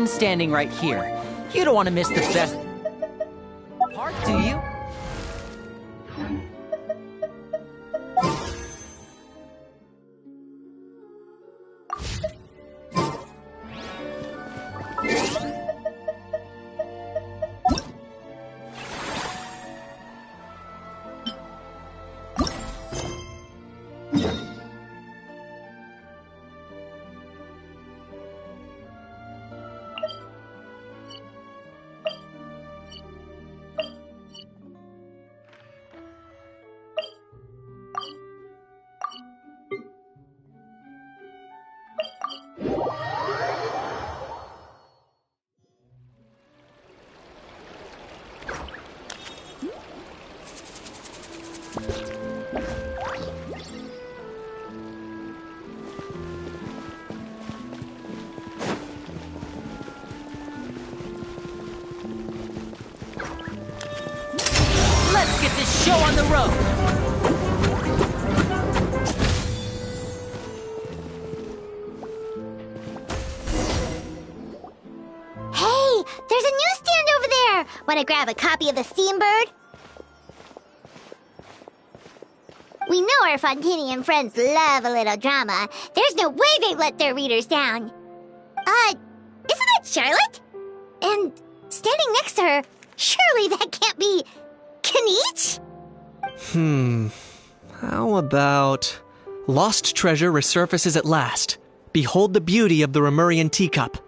been standing right here. You don't want to miss the best part, do you? Let's get this show on the road! Hey, there's a newsstand over there! Wanna grab a copy of the Steambird? We know our Fontanian friends love a little drama. There's no way they let their readers down. Isn't that Charlotte? And standing next to her, surely that can't be Kinich? How about... Lost treasure resurfaces at last. Behold the beauty of the Remurian teacup.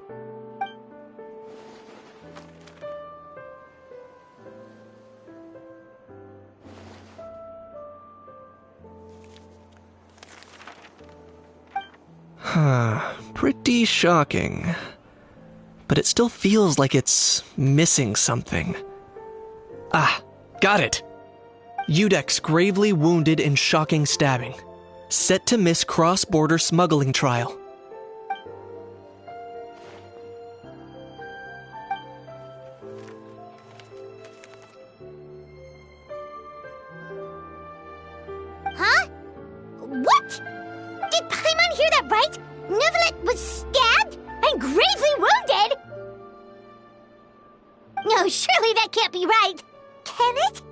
Pretty shocking. But it still feels like it's missing something. Ah, got it! Udex gravely wounded in shocking stabbing. Set to miss cross-border smuggling trial. Huh? What? Did Paimon hear that right? Neuvillette was stabbed and gravely wounded? No, surely that can't be right. Can it?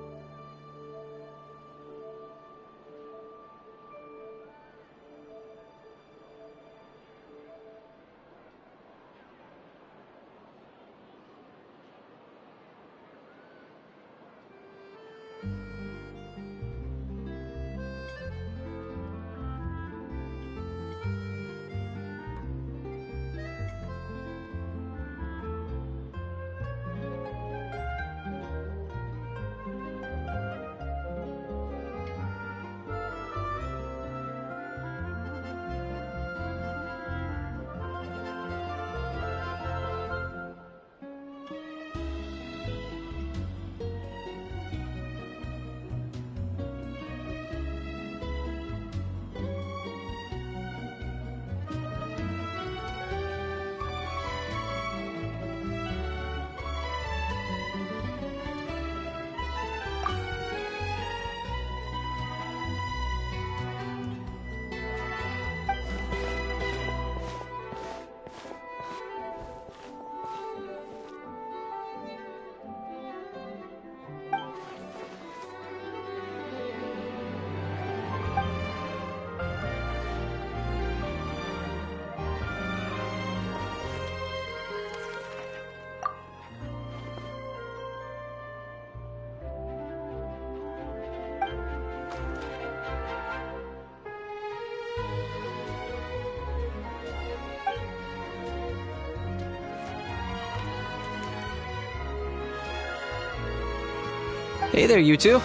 Hey there, you two.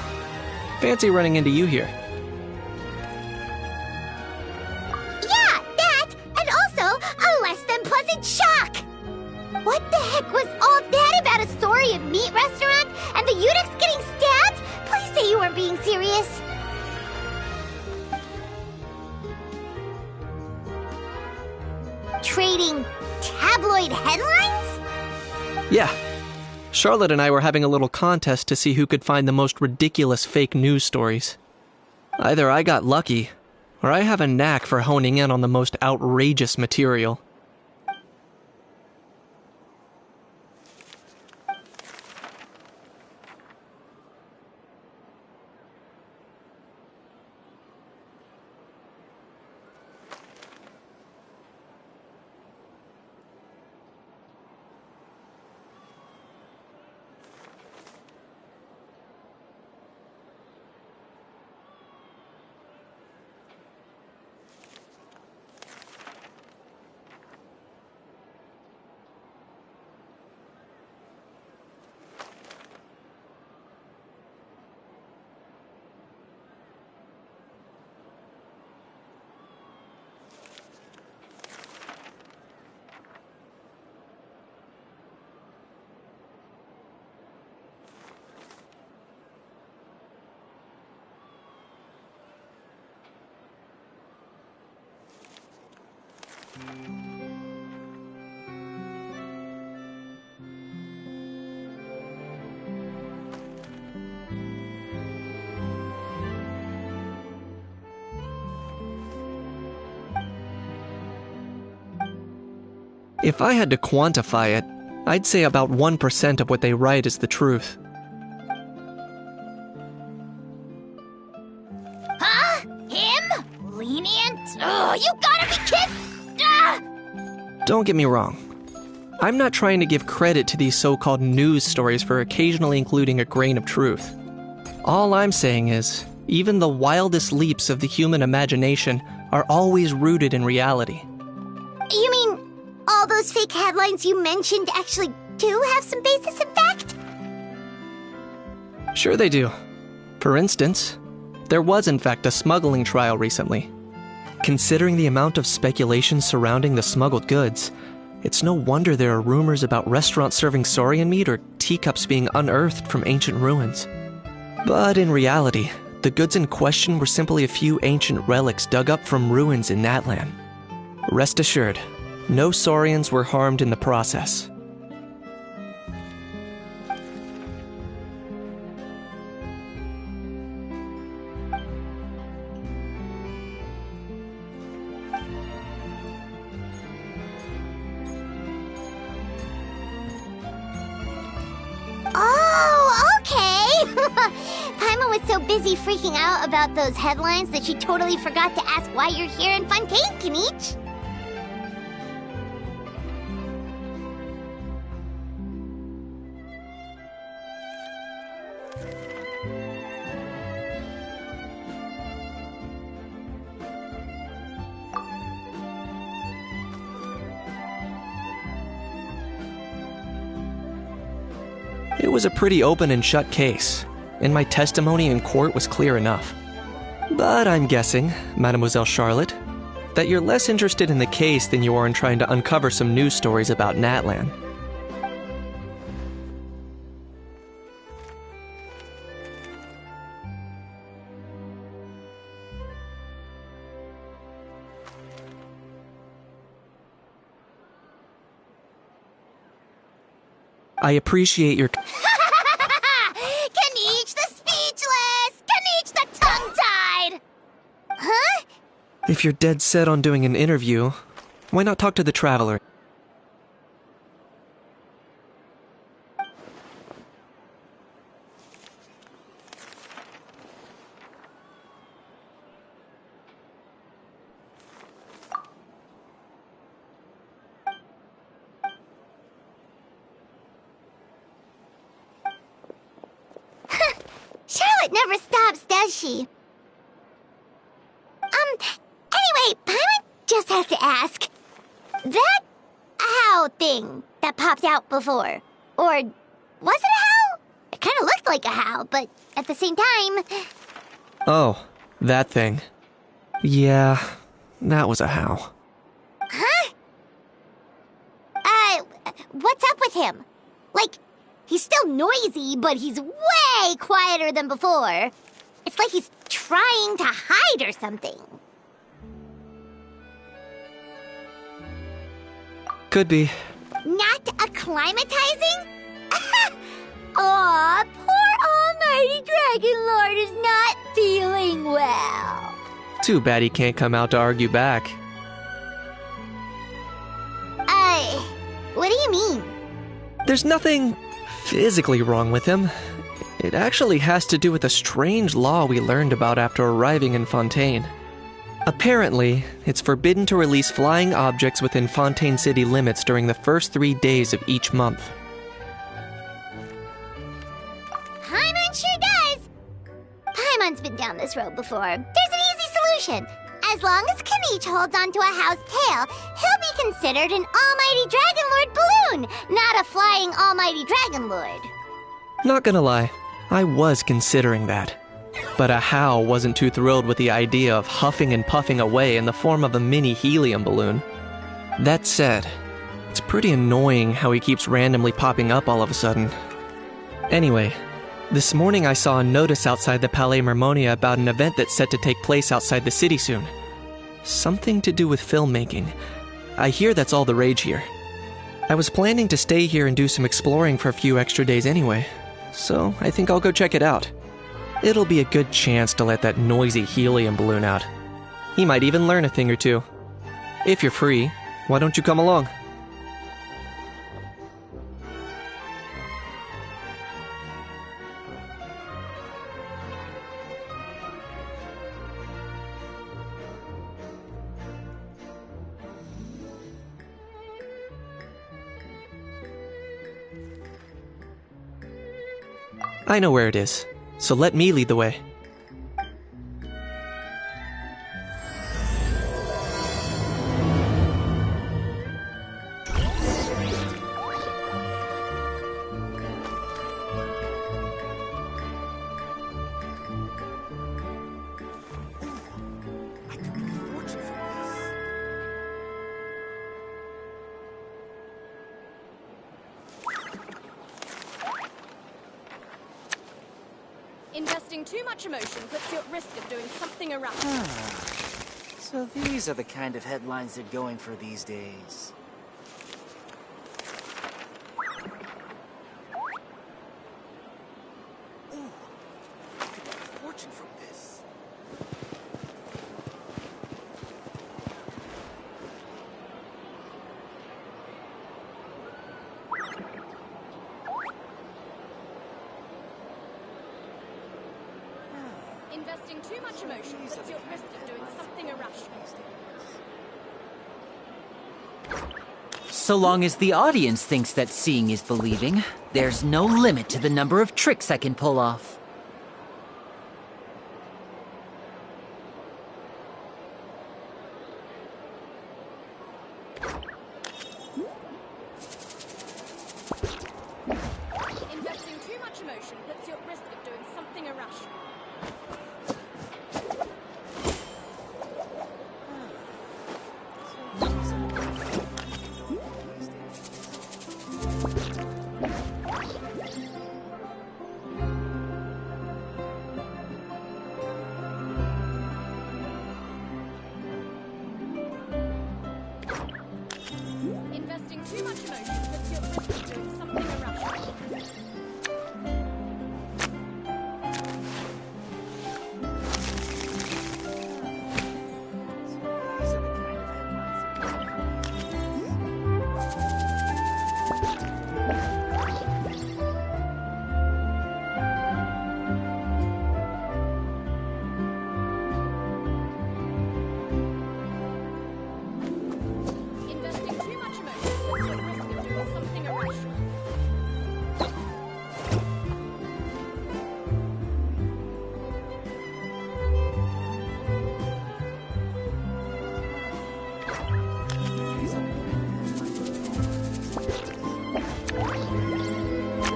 Fancy running into you here. Yeah, that! And also, a less than pleasant shock! What the heck was all that about a Saurian meat restaurant and the Udex getting stabbed? Please say you weren't being serious. Trading tabloid headlines? Yeah. Charlotte and I were having a little contest to see who could find the most ridiculous fake news stories. Either I got lucky, or I have a knack for honing in on the most outrageous material. If I had to quantify it, I'd say about 1% of what they write is the truth. Huh? Him? Lenient? Oh, you gotta be kidding! Ah! Don't get me wrong. I'm not trying to give credit to these so-called news stories for occasionally including a grain of truth. All I'm saying is, even the wildest leaps of the human imagination are always rooted in reality. You mean all those fake headlines you mentioned actually do have some basis in fact? Sure they do. For instance, there was in fact a smuggling trial recently. Considering the amount of speculation surrounding the smuggled goods, it's no wonder there are rumors about restaurants serving saurian meat or teacups being unearthed from ancient ruins. But in reality, the goods in question were simply a few ancient relics dug up from ruins in Natlan. Rest assured, no saurians were harmed in the process. Oh, okay! Paimon was so busy freaking out about those headlines that she totally forgot to ask why you're here in Fontaine, Kinich. It was a pretty open and shut case, and my testimony in court was clear enough. But I'm guessing, Mademoiselle Charlotte, that you're less interested in the case than you are in trying to uncover some news stories about Natlan. I appreciate your... Kinich the speechless! Kinich the tongue-tied! Huh? If you're dead set on doing an interview, why not talk to the Traveler? Charlotte never stops, does she? Anyway, Paimon just has to ask. That owl thing that popped out before, or was it a howl? It kind of looked like a howl, but at the same time... Oh, that thing. Yeah, that was a howl. Huh? What's up with him? Like, he's still noisy, but he's way quieter than before. It's like he's trying to hide or something. Could be. Not acclimatizing? Aw, poor Almighty Dragon Lord is not feeling well. Too bad he can't come out to argue back. What do you mean? There's nothing physically wrong with him. It actually has to do with a strange law we learned about after arriving in Fontaine. Apparently, it's forbidden to release flying objects within Fontaine city limits during the first 3 days of each month. Paimon sure does. Paimon's been down this road before. There's an easy solution. As long as Kinich holds onto a house tail, he'll be considered an Almighty Dragon Lord balloon, not a flying Almighty Dragon Lord. Not gonna lie, I was considering that. But Ahau wasn't too thrilled with the idea of huffing and puffing away in the form of a mini helium balloon. That said, it's pretty annoying how he keeps randomly popping up all of a sudden. Anyway, this morning I saw a notice outside the Palais Mermonia about an event that's set to take place outside the city soon. Something to do with filmmaking. I hear that's all the rage here. I was planning to stay here and do some exploring for a few extra days anyway, so I think I'll go check it out. It'll be a good chance to let that noisy helium balloon out. He might even learn a thing or two. If you're free, why don't you come along? I know where it is, so let me lead the way. Investing too much emotion puts you at risk of doing something irrational. So these are the kind of headlines they're going for these days. Ooh, I could make a fortune from this. Investing too much emotion puts you at risk of doing something irrational. So long as the audience thinks that seeing is believing, there's no limit to the number of tricks I can pull off. Investing too much emotion puts you at risk of doing something irrational. Investing too much emotion puts you at risk of doing something irrational. These are the kind of headlines they're going for these days. Investing too much emotion puts you at risk of doing something irrational. These are the kind of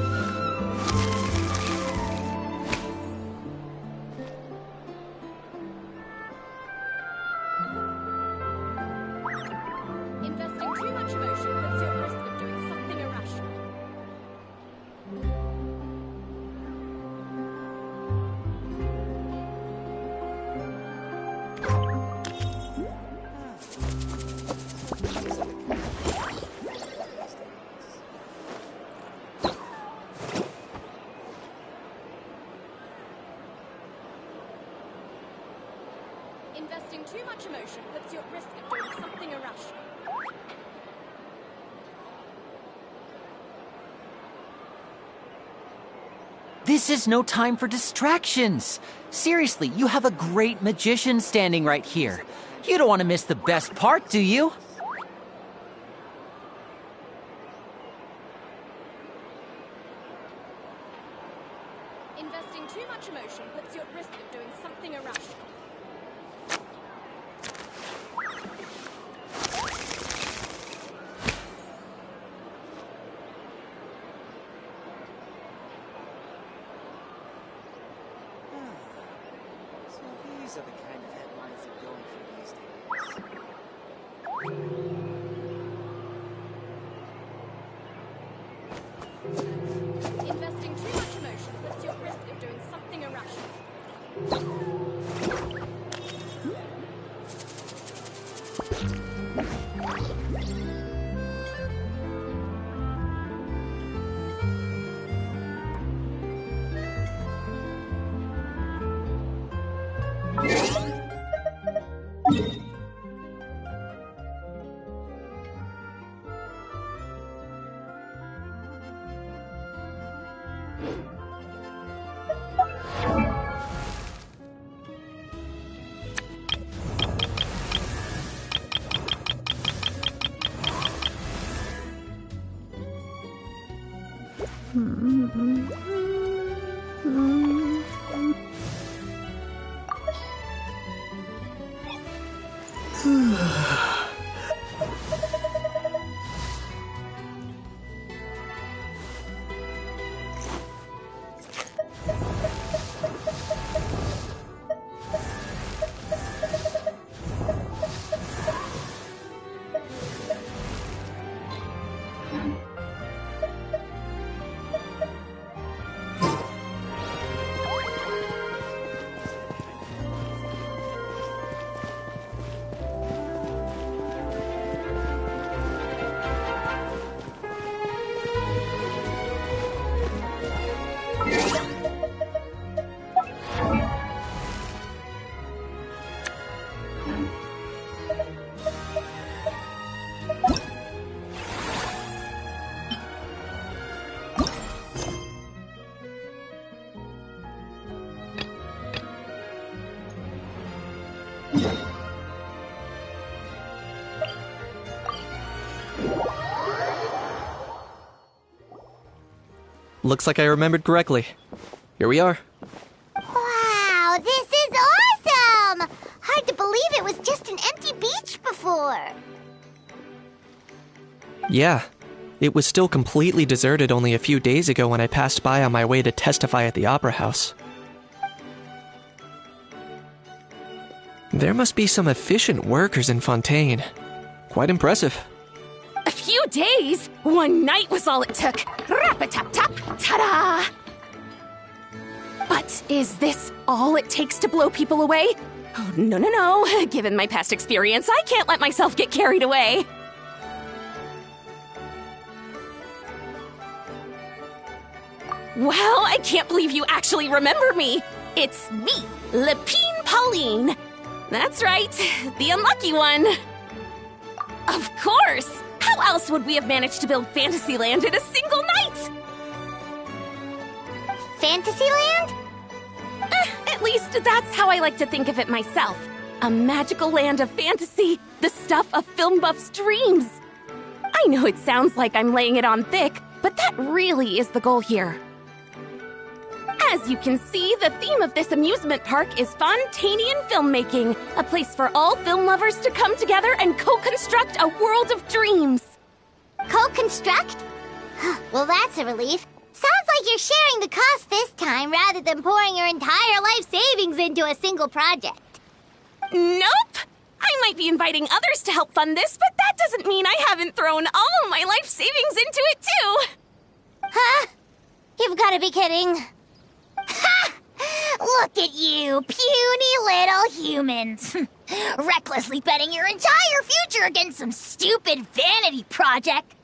headlines they're going for these days. Investing too much emotion puts you at risk of doing something irrational. Investing too much emotion puts you at risk of doing something irrational. This is no time for distractions. Seriously, you have a great magician standing right here. You don't want to miss the best part, do you? Investing too much emotion puts you at risk of doing something irrational. So these are the kind of headlines they're going for these days. Investing too much emotion puts you at risk of doing something irrational. Looks like I remembered correctly. Here we are. Wow, this is awesome! Hard to believe it was just an empty beach before. Yeah, it was still completely deserted only a few days ago when I passed by on my way to testify at the Opera House. There must be some efficient workers in Fontaine. Quite impressive. A few days? One night was all it took. Rap-a-tap-tap, ta-da! But is this all it takes to blow people away? Oh, no. Given my past experience, I can't let myself get carried away. Wow, I can't believe you actually remember me. It's me, Lepine Pauline. That's right, the unlucky one. Of course! How else would we have managed to build Fantasyland in a single night? Fantasyland? At least that's how I like to think of it myself. A magical land of fantasy, the stuff of film buffs' dreams. I know it sounds like I'm laying it on thick, but that really is the goal here. As you can see, the theme of this amusement park is Fontainian filmmaking, a place for all film lovers to come together and co-construct a world of dreams. Co-construct? Well, that's a relief. Sounds like you're sharing the cost this time rather than pouring your entire life savings into a single project. Nope! I might be inviting others to help fund this, but that doesn't mean I haven't thrown all of my life savings into it too. Huh? You've got to be kidding. Ha! Look at you, puny little humans. Recklessly betting your entire future against some stupid vanity project.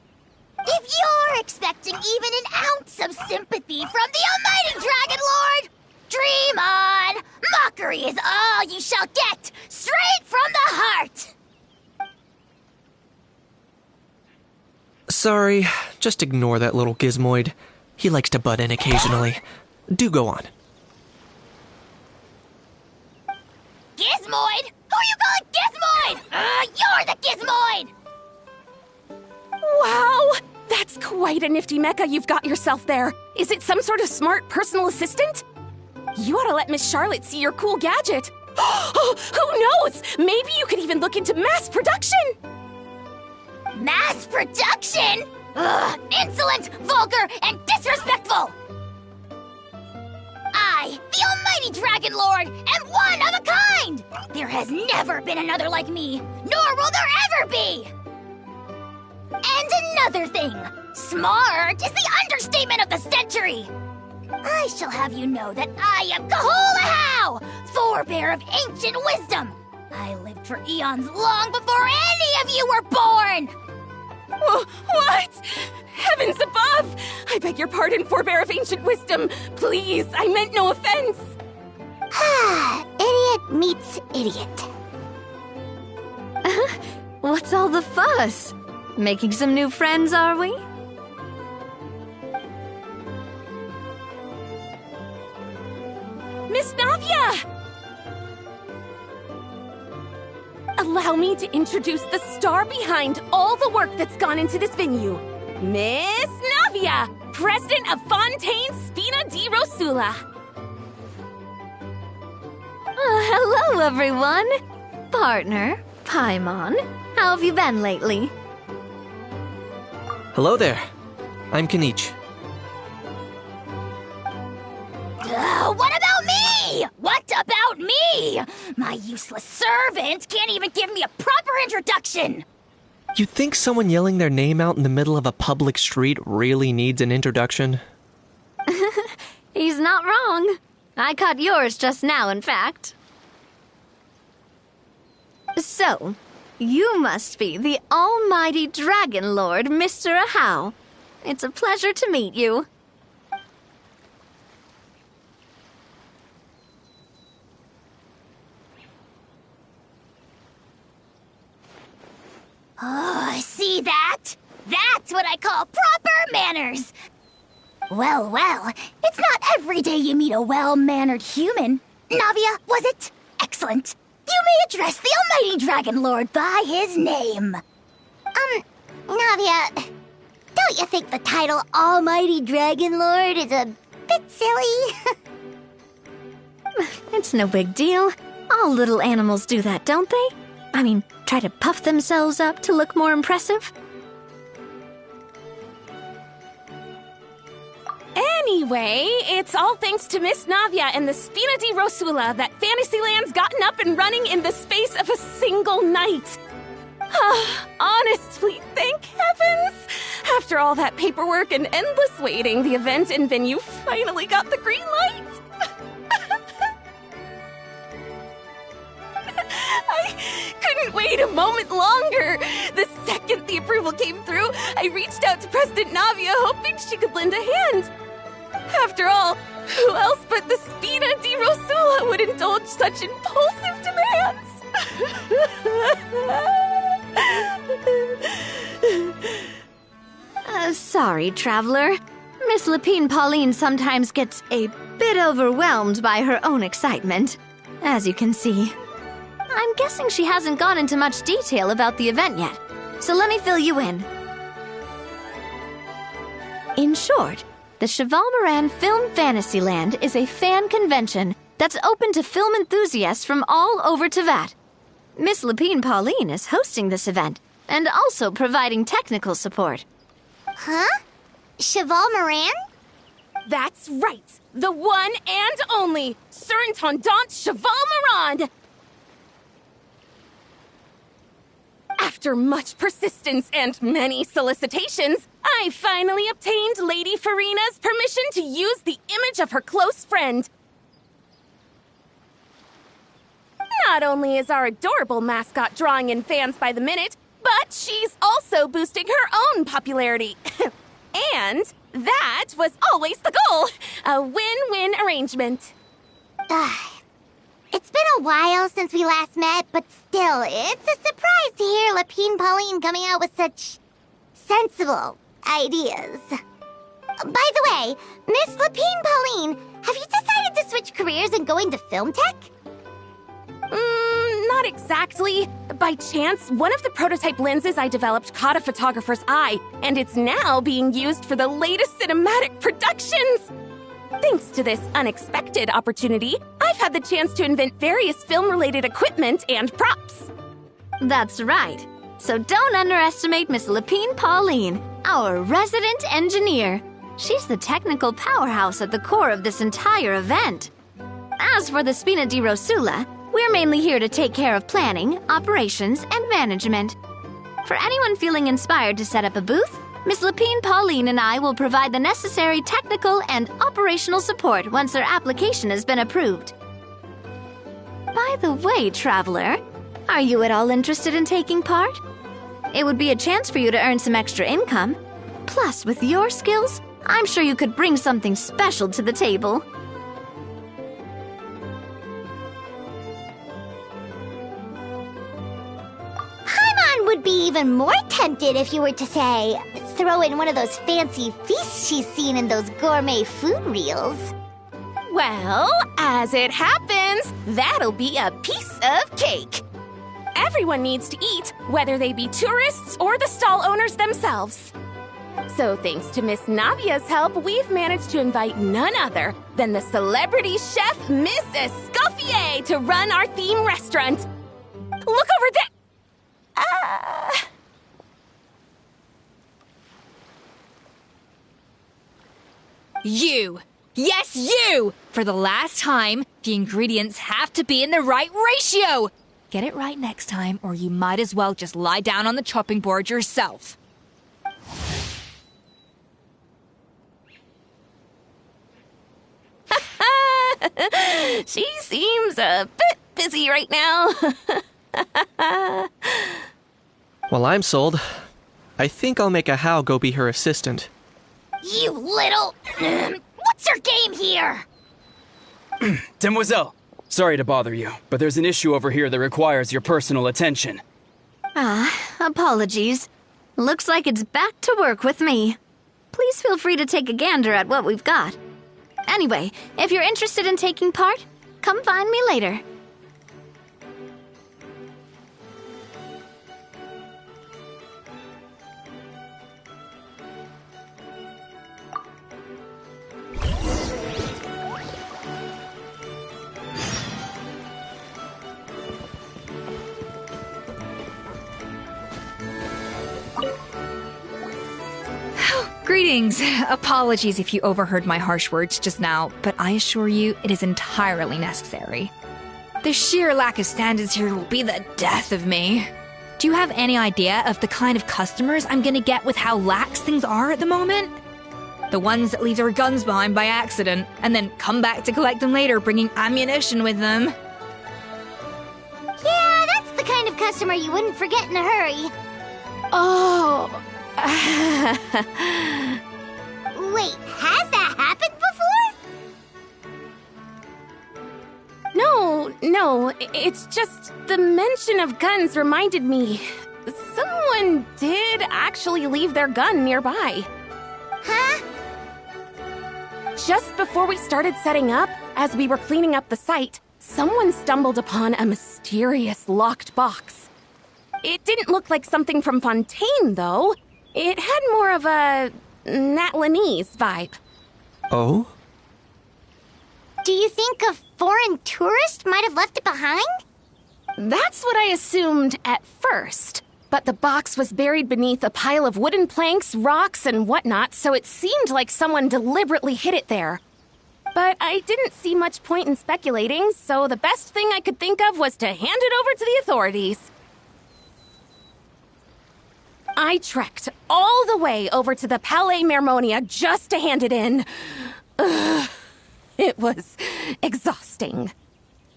If you're expecting even an ounce of sympathy from the almighty Dragon Lord, dream on! Mockery is all you shall get, straight from the heart! Sorry, just ignore that little gizmoid. He likes to butt in occasionally. Do go on. Gizmoid? Who you calling Gizmoid? You're the Gizmoid! Wow! That's quite a nifty mecha you've got yourself there. Is it some sort of smart personal assistant? You ought to let Miss Charlotte see your cool gadget. Who knows? Maybe you could even look into mass production. Mass production? Ugh, insolent, vulgar, and disrespectful! I, the almighty Dragon Lord, am one of a kind! There has never been another like me, nor will there ever be! And another thing, smart is the understatement of the century! I shall have you know that I am Kahulahau, forebear of ancient wisdom! I lived for eons long before any of you were born! What? Heavens above! I beg your pardon, forebear of ancient wisdom. Please, I meant no offense. Idiot meets idiot. What's all the fuss? Making some new friends, are we? Miss Navia! Allow me to introduce the star behind all the work that's gone into this venue. Miss Navia, president of Fontaine Spina di Rosula. Hello, everyone. Partner, Paimon, how have you been lately? Hello there. I'm Kanich. What about me? What about me? My useless servant can't even give me a proper introduction. You think someone yelling their name out in the middle of a public street really needs an introduction? He's not wrong. I caught yours just now, in fact. So, you must be the almighty Dragon Lord, Mr. Ahau. It's a pleasure to meet you. Oh, see that? That's what I call proper manners. Well, it's not every day you meet a well-mannered human. Navia, was it? Excellent. You may address the almighty Dragon Lord by his name. Navia, don't you think the title Almighty Dragon Lord is a bit silly? It's no big deal. All little animals do that, don't they? I mean, try to puff themselves up to look more impressive. Anyway, it's all thanks to Miss Navia and the Spina di Rosula that Fantasyland's gotten up and running in the space of a single night. Honestly, thank heavens! After all that paperwork and endless waiting, the event and venue finally got the green light. I couldn't wait a moment longer. The second the approval came through, I reached out to President Navia, hoping she could lend a hand. After all, who else but the Spina di Rosula would indulge such impulsive demands? Sorry, Traveler. Miss Lapine Pauline sometimes gets a bit overwhelmed by her own excitement, as you can see. I'm guessing she hasn't gone into much detail about the event yet, so let me fill you in. In short, the Cheval Moran Film Fantasyland is a fan convention that's open to film enthusiasts from all over Teyvat. Miss Lapine Pauline is hosting this event and also providing technical support. Huh? Cheval Moran? That's right, the one and only Surintendant Cheval Moran! After much persistence and many solicitations, I finally obtained Lady Farina's permission to use the image of her close friend. Not only is our adorable mascot drawing in fans by the minute, but she's also boosting her own popularity. And that was always the goal, a win-win arrangement. It's been a while since we last met, but still, it's a surprise to hear Lapine Pauline coming out with such sensible ideas. By the way, Miss Lapine Pauline, have you decided to switch careers and go into film tech? Not exactly. By chance, one of the prototype lenses I developed caught a photographer's eye, and it's now being used for the latest cinematic productions. Thanks to this unexpected opportunity, I've had the chance to invent various film-related equipment and props. That's right. So don't underestimate Miss Lapine Pauline, our resident engineer. She's the technical powerhouse at the core of this entire event. As for the Spina di Rosula, we're mainly here to take care of planning, operations, and management. For anyone feeling inspired to set up a booth, Miss Lapine Pauline and I will provide the necessary technical and operational support once their application has been approved. By the way, Traveler, are you at all interested in taking part? It would be a chance for you to earn some extra income. Plus, with your skills, I'm sure you could bring something special to the table. Paimon would be even more tempted if you were to, say, throw in one of those fancy feasts she's seen in those gourmet food reels. Well, as it happens, that'll be a piece of cake. Everyone needs to eat, whether they be tourists or the stall owners themselves. So thanks to Miss Navia's help, we've managed to invite none other than the celebrity chef, Miss Escoffier, to run our theme restaurant. Look over there! You! Yes, you! For the last time, the ingredients have to be in the right ratio! Get it right next time, or you might as well just lie down on the chopping board yourself. She seems a bit busy right now. Well, I'm sold. I think I'll make a Hao go be her assistant. You little... What's your game here? Demoiselle, sorry to bother you, but there's an issue over here that requires your personal attention. Apologies. Looks like it's back to work with me. Please feel free to take a gander at what we've got. Anyway, if you're interested in taking part, come find me later. Greetings. Apologies if you overheard my harsh words just now, but I assure you it is entirely necessary. The sheer lack of standards here will be the death of me. Do you have any idea of the kind of customers I'm gonna get with how lax things are at the moment? The ones that leave their guns behind by accident, and then come back to collect them later bringing ammunition with them. Yeah, that's the kind of customer you wouldn't forget in a hurry. Oh... Wait, has that happened before? No, it's just the mention of guns reminded me. Someone did actually leave their gun nearby. Huh? Just before we started setting up, as we were cleaning up the site, someone stumbled upon a mysterious locked box. It didn't look like something from Fontaine, though. It had more of a Natlanese vibe. Oh? Do you think a foreign tourist might have left it behind? That's what I assumed at first. But the box was buried beneath a pile of wooden planks, rocks, and whatnot, so it seemed like someone deliberately hid it there. But I didn't see much point in speculating, so the best thing I could think of was to hand it over to the authorities. I trekked all the way over to the Palais Mermonia just to hand it in. Ugh, it was exhausting.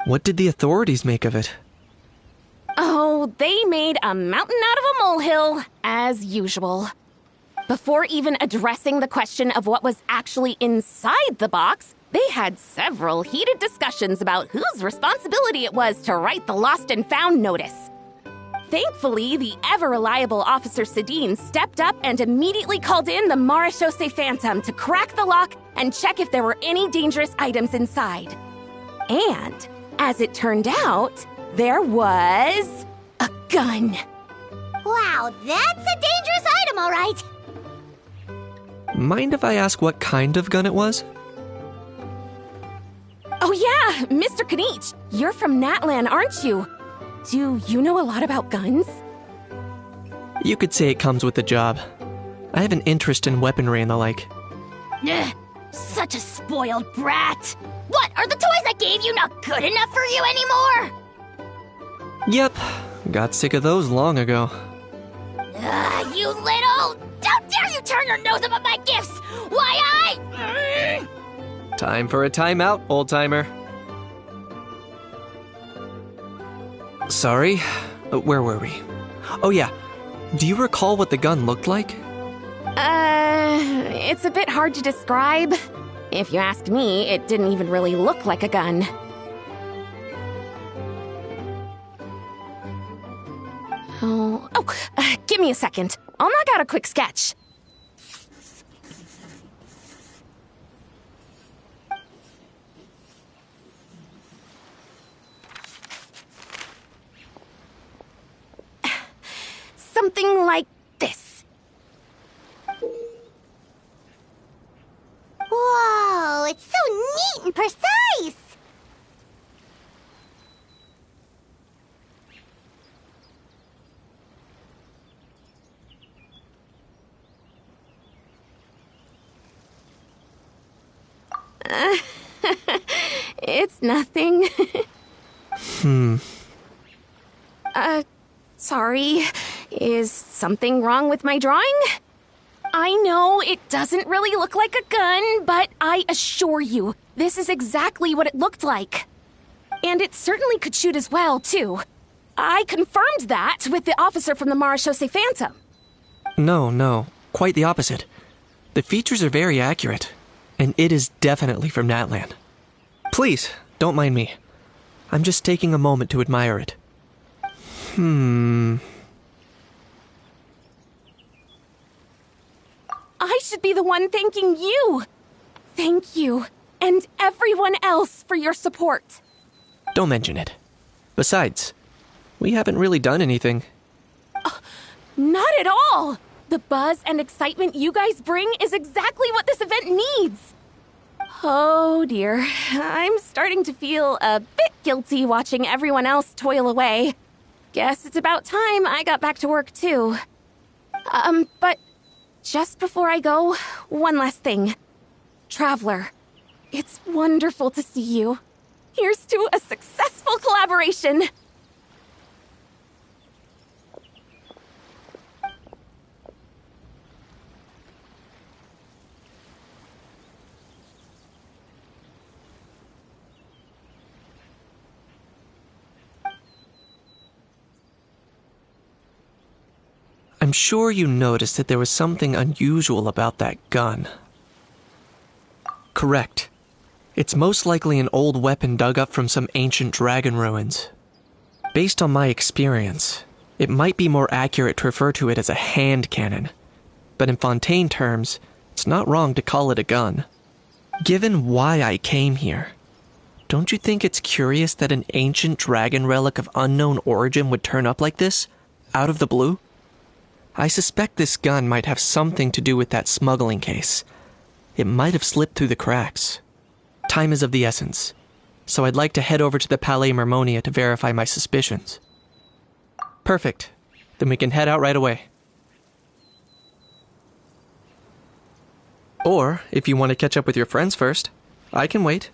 What did the authorities make of it? Oh, they made a mountain out of a molehill, as usual. Before even addressing the question of what was actually inside the box, they had several heated discussions about whose responsibility it was to write the lost and found notice. Thankfully, the ever-reliable Officer Sedine stepped up and immediately called in the Marechaussee Phantom to crack the lock and check if there were any dangerous items inside. And, as it turned out, there was a gun. Wow, that's a dangerous item, all right. Mind if I ask what kind of gun it was? Oh yeah, Mr. Kanich, you're from Natlan, aren't you? Do you know a lot about guns? You could say it comes with the job. I have an interest in weaponry and the like. Ugh, such a spoiled brat. What, are the toys I gave you not good enough for you anymore? Yep, got sick of those long ago. You little... How dare you turn your nose up at my gifts? Why Time for a timeout, old-timer. Sorry, where were we? Oh yeah, do you recall what the gun looked like? It's a bit hard to describe. If you ask me, it didn't even really look like a gun. Give me a second. I'll knock out a quick sketch. Something like this. It's nothing. Sorry. Is something wrong with my drawing? I know it doesn't really look like a gun, but I assure you, this is exactly what it looked like. And it certainly could shoot as well, too. I confirmed that with the officer from the Marechaussee Phantom. No, quite the opposite. The features are very accurate, and it is definitely from Natlan. Please, don't mind me. I'm just taking a moment to admire it. I should be the one thanking you. Thank you, and everyone else for your support. Don't mention it. Besides, we haven't really done anything. Not at all. The buzz and excitement you guys bring is exactly what this event needs. Oh dear, I'm starting to feel a bit guilty watching everyone else toil away. Guess it's about time I got back to work too. But just before I go, one last thing. Traveler, it's wonderful to see you. Here's to a successful collaboration. I'm sure you noticed that there was something unusual about that gun. Correct. It's most likely an old weapon dug up from some ancient dragon ruins. Based on my experience, it might be more accurate to refer to it as a hand cannon. But in Fontaine terms, it's not wrong to call it a gun. Given why I came here, don't you think it's curious that an ancient dragon relic of unknown origin would turn up like this, out of the blue? I suspect this gun might have something to do with that smuggling case. It might have slipped through the cracks. Time is of the essence, so I'd like to head over to the Palais Mermonia to verify my suspicions. Perfect. Then we can head out right away. Or, if you want to catch up with your friends first, I can wait.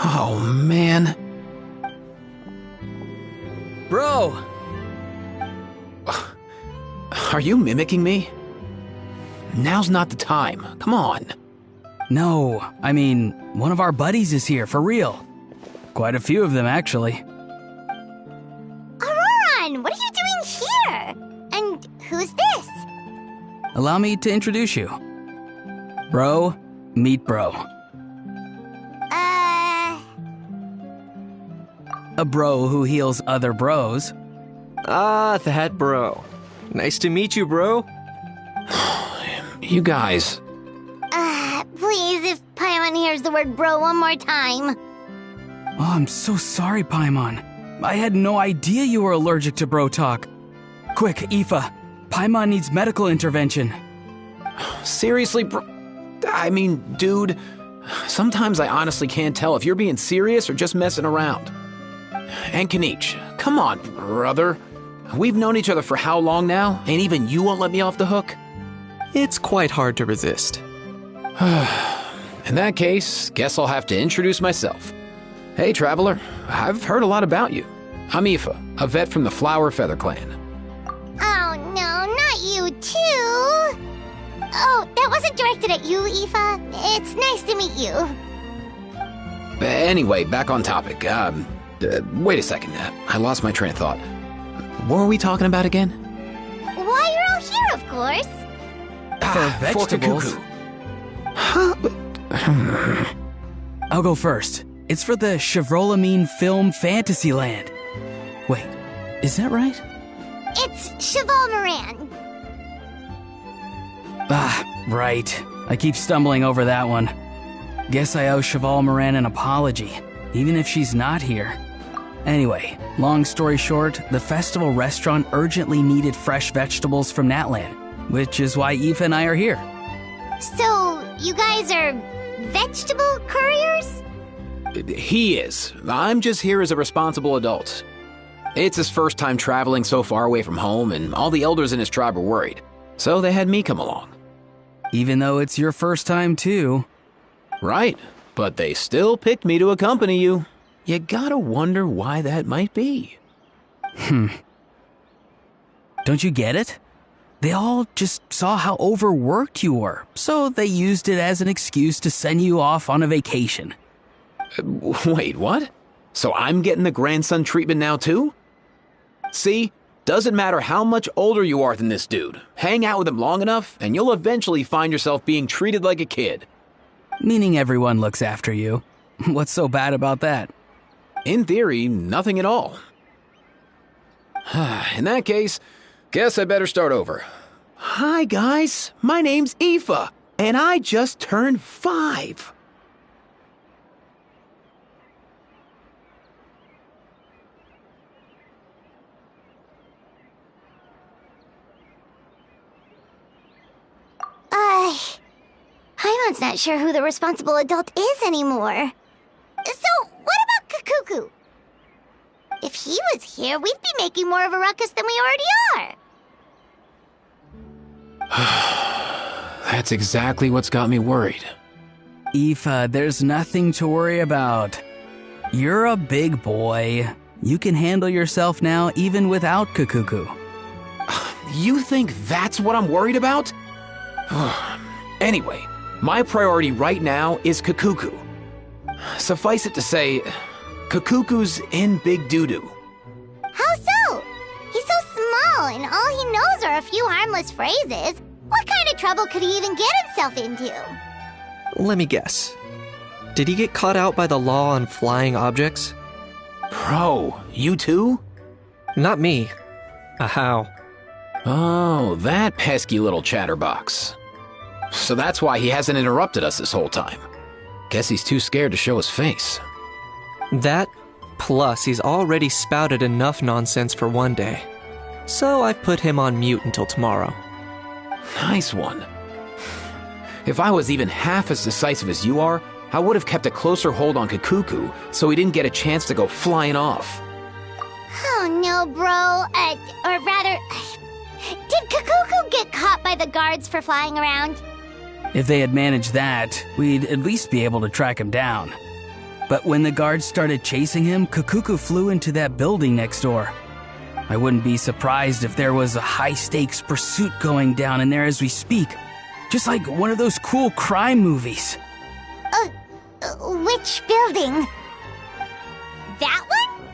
Oh, man. Bro! Are you mimicking me? Now's not the time. Come on. No, I mean, one of our buddies is here, for real. Quite a few of them, actually. Auroran, what are you doing here? And who's this? Allow me to introduce you. Bro, meet Bro. A bro who heals other bros. Ah, that bro. Nice to meet you, bro. You guys. Please, if Paimon hears the word bro one more time. Oh, I'm so sorry, Paimon. I had no idea you were allergic to bro talk. Quick, Aoife. Paimon needs medical intervention. Seriously, bro? I mean, dude, sometimes I honestly can't tell if you're being serious or just messing around. And Kenichi, come on, brother. We've known each other for how long now, and even you won't let me off the hook? It's quite hard to resist. In that case, guess I'll have to introduce myself. Hey, traveler, I've heard a lot about you. I'm Aoife, a vet from the Flower Feather Clan. Oh no, not you too! Oh, that wasn't directed at you, Aoife. It's nice to meet you. Anyway, back on topic. Wait a second. I lost my train of thought. What were we talking about again? Why, you're all here, of course. For vegetables. Fork-a-cuckoo. I'll go first. It's for the Chevrolamine Film Fantasyland. Wait, is that right? It's Cheval Moran. Ah, right. I keep stumbling over that one. Guess I owe Cheval Moran an apology, even if she's not here. Anyway, long story short, the festival restaurant urgently needed fresh vegetables from Natlan, which is why Aoife and I are here. So, you guys are vegetable couriers? He is. I'm just here as a responsible adult. It's his first time traveling so far away from home, and all the elders in his tribe were worried. So they had me come along. Even though it's your first time too. Right, but they still picked me to accompany you. You gotta wonder why that might be. Don't you get it? They all just saw how overworked you were, so they used it as an excuse to send you off on a vacation. Wait, what? So I'm getting the grandson treatment now too? See? Doesn't matter how much older you are than this dude. Hang out with him long enough, and you'll eventually find yourself being treated like a kid. Meaning everyone looks after you. What's so bad about that? In theory, nothing at all. In that case, guess I better start over. Hi, guys. My name's Aoife, and I just turned 5. Paimon's not sure who the responsible adult is anymore. So, what about Kakuku? If he was here, we'd be making more of a ruckus than we already are. That's exactly what's got me worried. Aoife, there's nothing to worry about. You're a big boy. You can handle yourself now even without Kakuku. You think that's what I'm worried about? Anyway, my priority right now is Kakuku. Suffice it to say, Kakuku's in big doo-doo. How so? He's so small, and all he knows are a few harmless phrases. What kind of trouble could he even get himself into? Let me guess. Did he get caught out by the law on flying objects? Bro, you too? Not me. How? Oh, that pesky little chatterbox. So that's why he hasn't interrupted us this whole time. Guess he's too scared to show his face. That, plus he's already spouted enough nonsense for one day. So I've put him on mute until tomorrow. Nice one. If I was even half as decisive as you are, I would have kept a closer hold on Kakuku so he didn't get a chance to go flying off. Oh no, bro. Or rather, did Kakuku get caught by the guards for flying around? If they had managed that, we'd at least be able to track him down. But when the guards started chasing him, Kakuku flew into that building next door. I wouldn't be surprised if there was a high-stakes pursuit going down in there as we speak. Just like one of those cool crime movies. Which building? That one?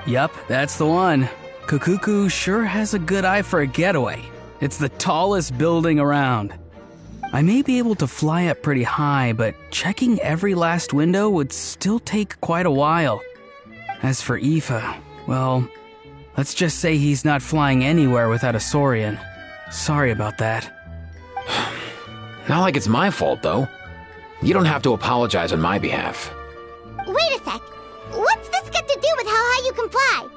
Yup, that's the one. Kakuku sure has a good eye for a getaway. It's the tallest building around. I may be able to fly up pretty high, but checking every last window would still take quite a while. As for Aoife, well, let's just say he's not flying anywhere without a Saurian. Sorry about that. Not like it's my fault, though. You don't have to apologize on my behalf. Wait a sec. What's this got to do with how high you can fly?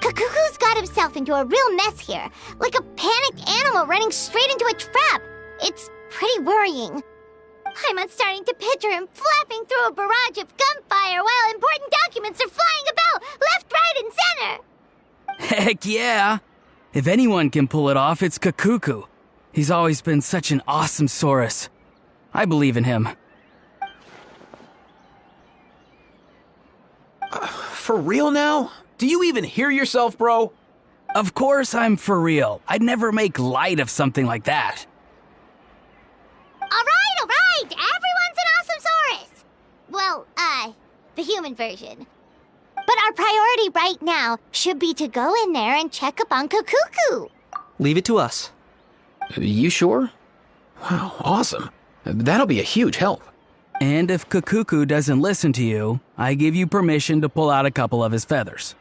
Kakuku's got himself into a real mess here, like a panicked animal running straight into a trap. It's pretty worrying. I'm starting to picture him flapping through a barrage of gunfire while important documents are flying about left, right, and center. Heck yeah! If anyone can pull it off, it's Kakuku. He's always been such an awesome Saurus. I believe in him. For real now? Do you even hear yourself, bro? Of course I'm for real. I'd never make light of something like that. All right. Everyone's an awesome Saurus. Well, the human version. But our priority right now should be to go in there and check up on Kakuku. Leave it to us. You sure? Wow, awesome. That'll be a huge help. And if Kakuku doesn't listen to you, I give you permission to pull out a couple of his feathers.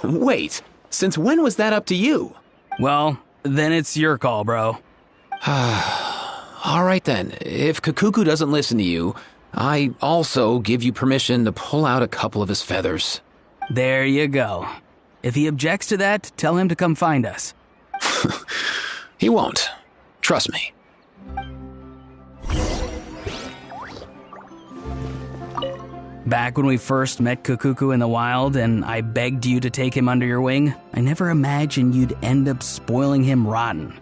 Wait, since when was that up to you? Well, then it's your call, bro. All right then, if Kakuku doesn't listen to you, I also give you permission to pull out a couple of his feathers. There you go. If he objects to that, tell him to come find us. He won't. Trust me. Back when we first met Kakuku in the wild and I begged you to take him under your wing, I never imagined you'd end up spoiling him rotten.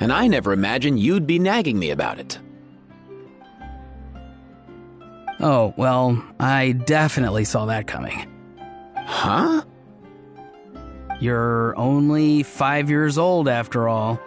And I never imagined you'd be nagging me about it. Oh, well, I definitely saw that coming. Huh? You're only 5 years old after all.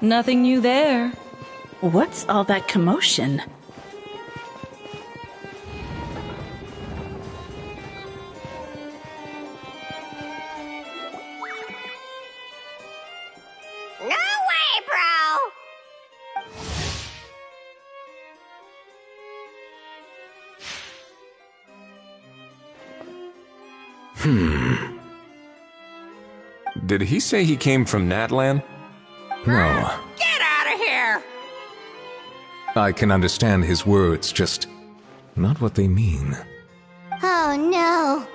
Nothing new there. What's all that commotion? No way, bro! Did he say he came from Natlan? No. Get out of here! I can understand his words, just not what they mean. Oh no.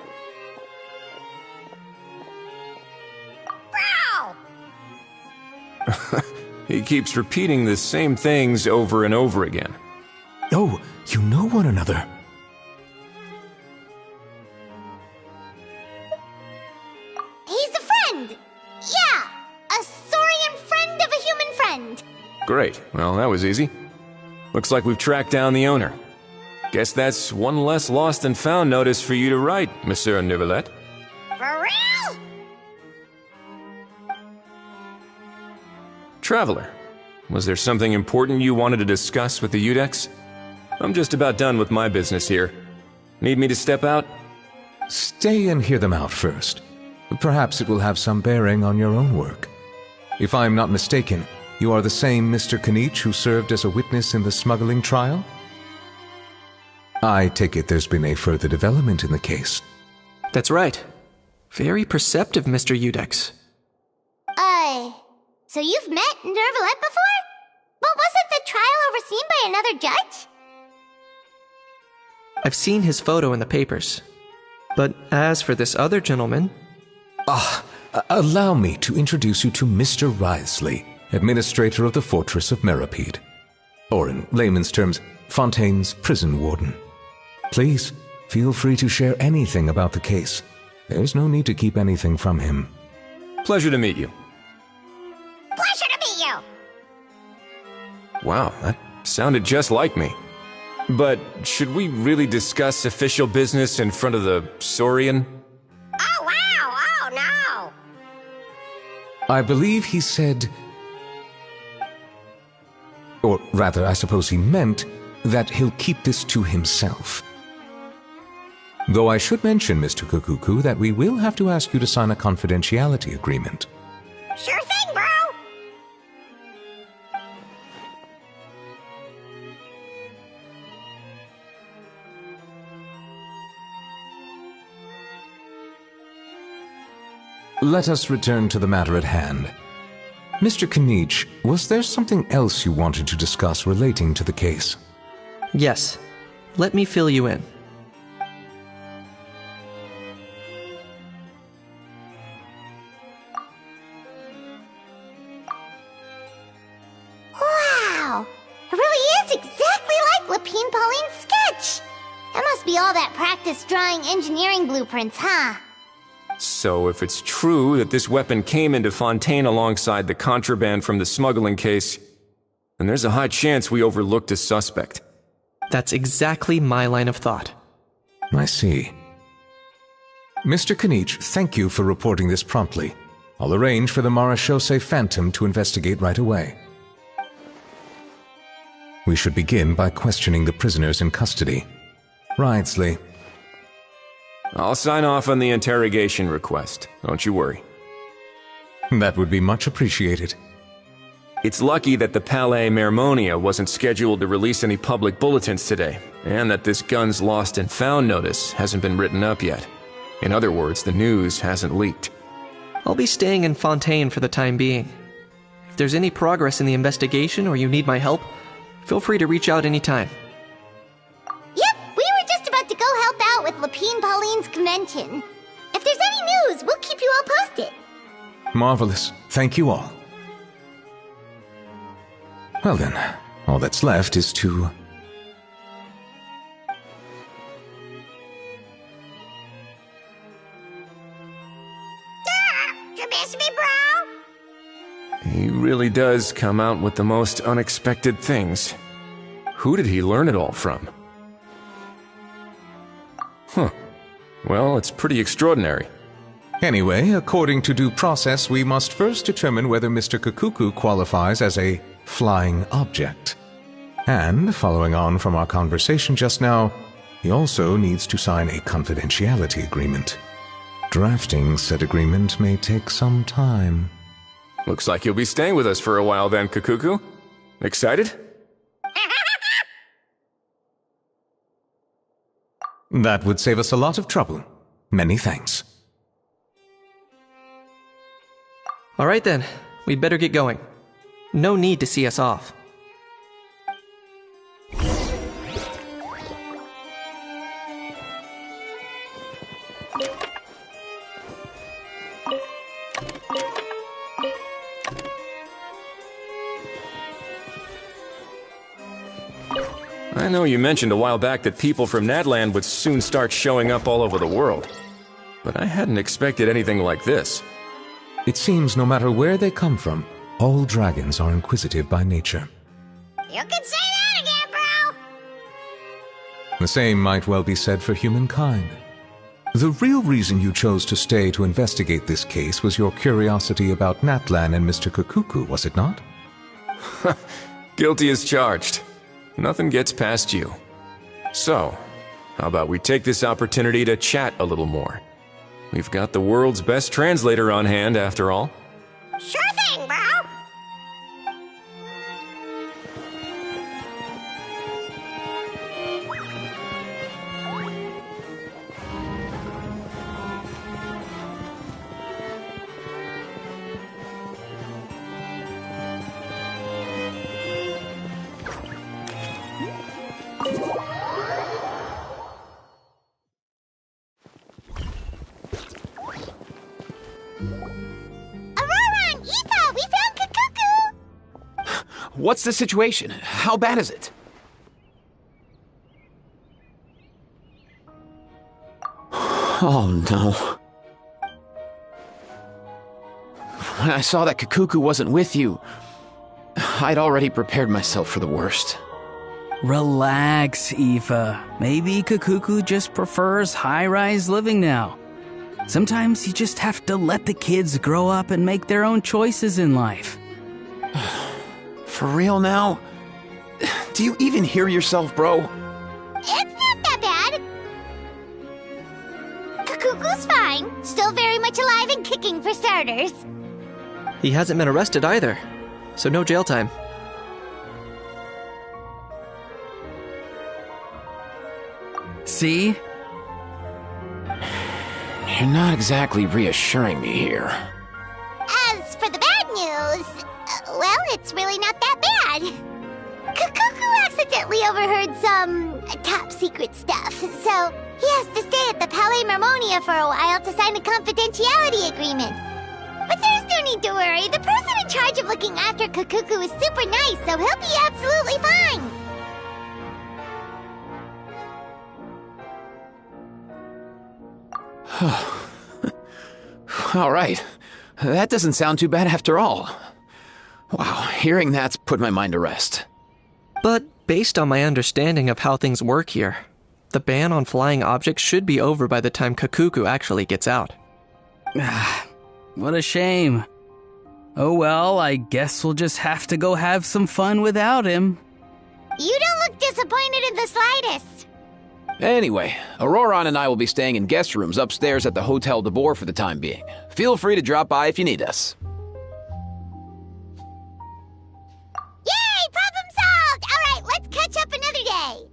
Bro! He keeps repeating the same things over and over again. Oh, you know one another. He's a friend! Yeah! A Saurian friend of a human friend! Great. Well, that was easy. Looks like we've tracked down the owner. Guess that's one less lost and found notice for you to write, Monsieur Neuvillette. For real? Traveler, was there something important you wanted to discuss with the Udex? I'm just about done with my business here. Need me to step out? Stay and hear them out first. Perhaps it will have some bearing on your own work. If I am not mistaken, you are the same Mr. Kanich who served as a witness in the smuggling trial? I take it there's been a further development in the case. That's right. Very perceptive, Mr. Udex. So you've met Neuvillette before? But wasn't the trial overseen by another judge? I've seen his photo in the papers. But as for this other gentleman... Allow me to introduce you to Mr. Wriothesley, administrator of the Fortress of Meripede. Or in layman's terms, Fontaine's prison warden. Please, feel free to share anything about the case. There's no need to keep anything from him. Pleasure to meet you. Pleasure to meet you! Wow, that sounded just like me. But should we really discuss official business in front of the Saurian? Oh, wow! Oh, no! I believe he said... Or rather, I suppose he meant that he'll keep this to himself. Though I should mention, Mr. Kakuku, that we will have to ask you to sign a confidentiality agreement. Sure thing, bro! Let us return to the matter at hand. Mr. Kanich, was there something else you wanted to discuss relating to the case? Yes. Let me fill you in. Wow! It really is exactly like Lapine Pauline's sketch! That must be all that practice drawing engineering blueprints, huh? So if it's true that this weapon came into Fontaine alongside the contraband from the smuggling case, then there's a high chance we overlooked a suspect. That's exactly my line of thought. I see. Mr. Kanich, thank you for reporting this promptly. I'll arrange for the Marechaussee Phantom to investigate right away. We should begin by questioning the prisoners in custody. Wrightsley. I'll sign off on the interrogation request. Don't you worry. That would be much appreciated. It's lucky that the Palais Mermonia wasn't scheduled to release any public bulletins today, and that this Guns Lost and Found notice hasn't been written up yet. In other words, the news hasn't leaked. I'll be staying in Fontaine for the time being. If there's any progress in the investigation or you need my help, feel free to reach out anytime. Yep, we were just about to go help out with Lapine Pauline's convention. If there's any news, we'll keep you all posted. Marvelous. Thank you all. Well then, all that's left is to... You miss me, bro? He really does come out with the most unexpected things. Who did he learn it all from? Huh. Well, it's pretty extraordinary. Anyway, according to due process, we must first determine whether Mr. Kakuku qualifies as a flying object. And, following on from our conversation just now, he also needs to sign a confidentiality agreement. Drafting said agreement may take some time. Looks like you'll be staying with us for a while then, Kakuku. Excited? That would save us a lot of trouble. Many thanks. All right then, we'd better get going. No need to see us off. I know you mentioned a while back that people from Nadland would soon start showing up all over the world. But I hadn't expected anything like this. It seems no matter where they come from, all dragons are inquisitive by nature. You can say that again, bro! The same might well be said for humankind. The real reason you chose to stay to investigate this case was your curiosity about Natlan and Mr. Kakuku, was it not? Guilty as charged. Nothing gets past you. So, how about we take this opportunity to chat a little more? We've got the world's best translator on hand, after all. Sure thing, bro! What's the situation? How bad is it? Oh no. When I saw that Kakuku wasn't with you, I'd already prepared myself for the worst. Relax, Aoife. Maybe Kakuku just prefers high-rise living now. Sometimes you just have to let the kids grow up and make their own choices in life. For real now? Do you even hear yourself, bro? It's not that bad. Kakuku's fine. Still very much alive and kicking for starters. He hasn't been arrested either, so no jail time. See? You're not exactly reassuring me here. As for the bad news, well, it's really not that bad. Kakuku accidentally overheard some top-secret stuff, so he has to stay at the Palais Mermonia for a while to sign a confidentiality agreement. But there's no need to worry. The person in charge of looking after Kakuku is super nice, so he'll be absolutely fine. All right. That doesn't sound too bad after all. Wow, hearing that's put my mind to rest. But based on my understanding of how things work here, the ban on flying objects should be over by the time Kakuku actually gets out. What a shame. Oh well, I guess we'll just have to go have some fun without him. You don't look disappointed in the slightest. Anyway, Auroron and I will be staying in guest rooms upstairs at the Hotel de Boer for the time being. Feel free to drop by if you need us. Yay! Problem solved! All right, let's catch up another day.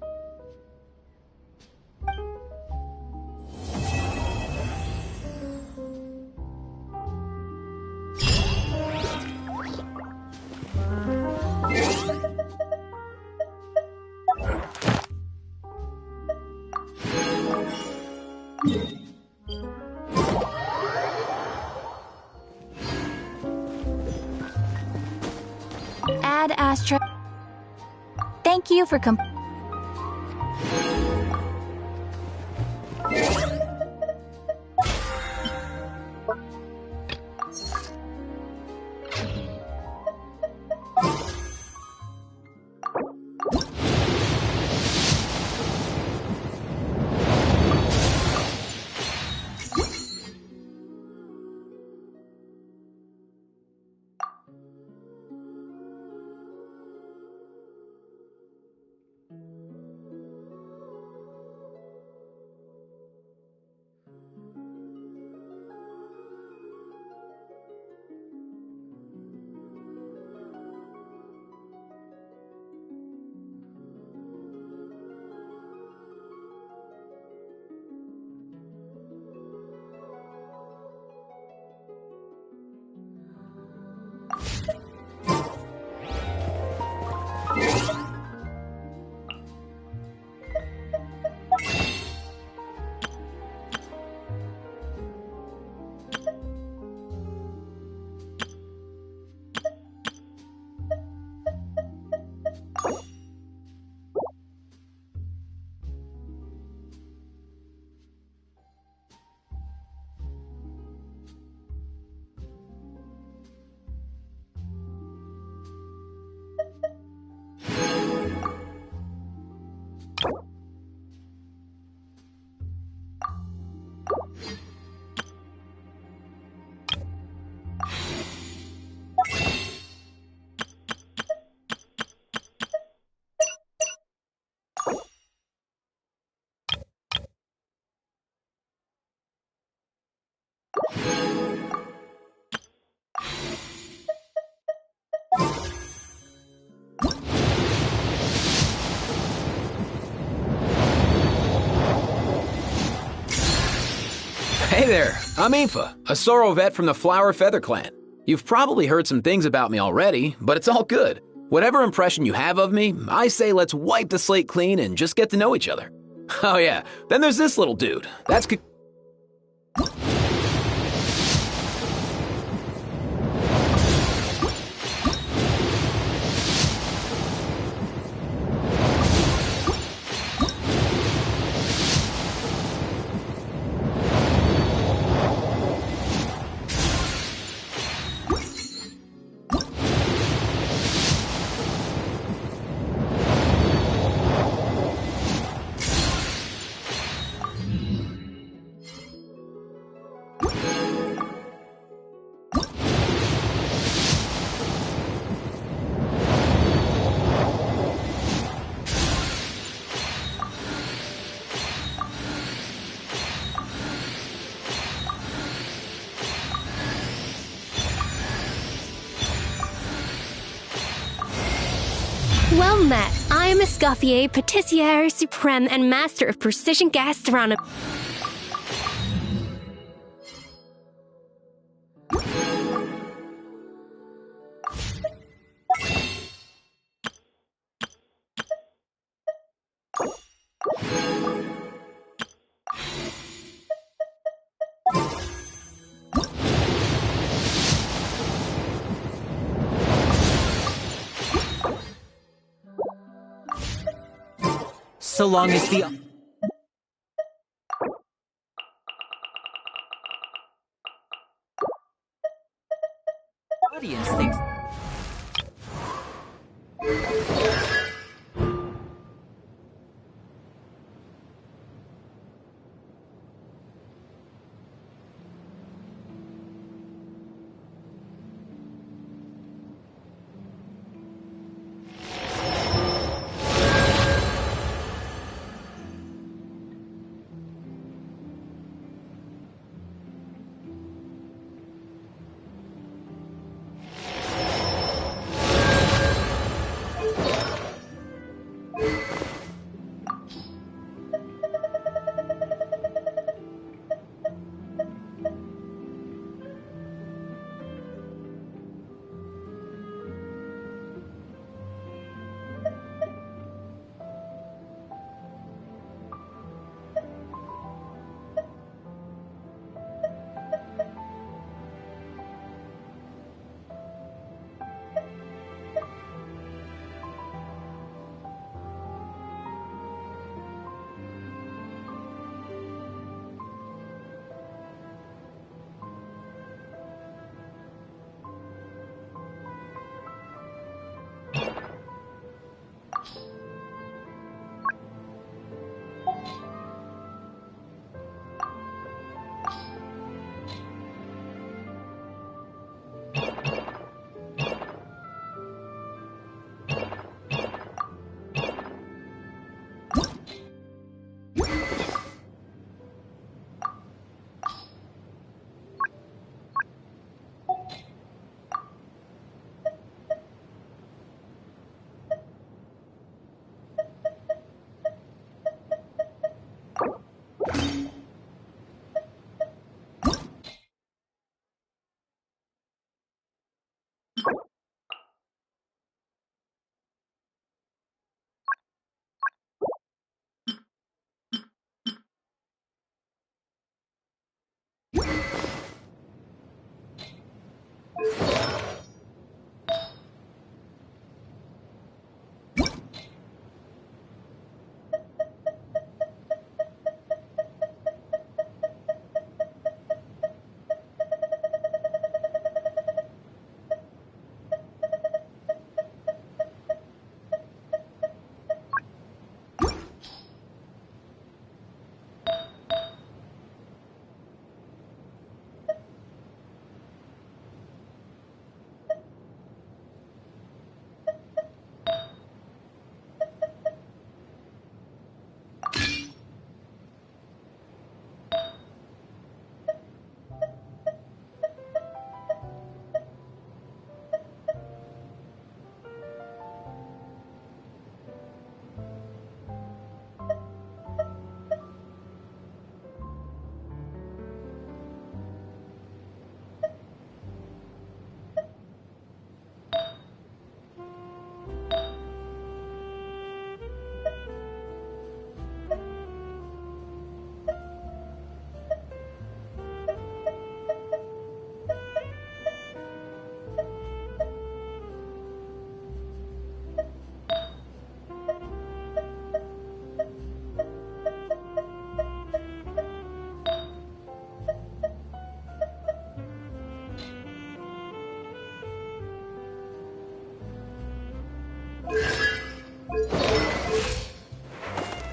Ad Astra. Thank you for Hey there, I'm Aoife, a Sorrow vet from the Flower Feather Clan. You've probably heard some things about me already, but it's all good. Whatever impression you have of me, I say let's wipe the slate clean and just get to know each other. Oh yeah, then there's this little dude. That's Well met. I am Escoffier, Patissiere Supreme, and Master of Precision Gastronomy. So long as the audience thinks...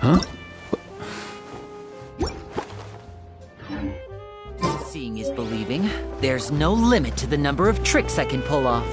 Huh? Seeing is believing. There's no limit to the number of tricks I can pull off.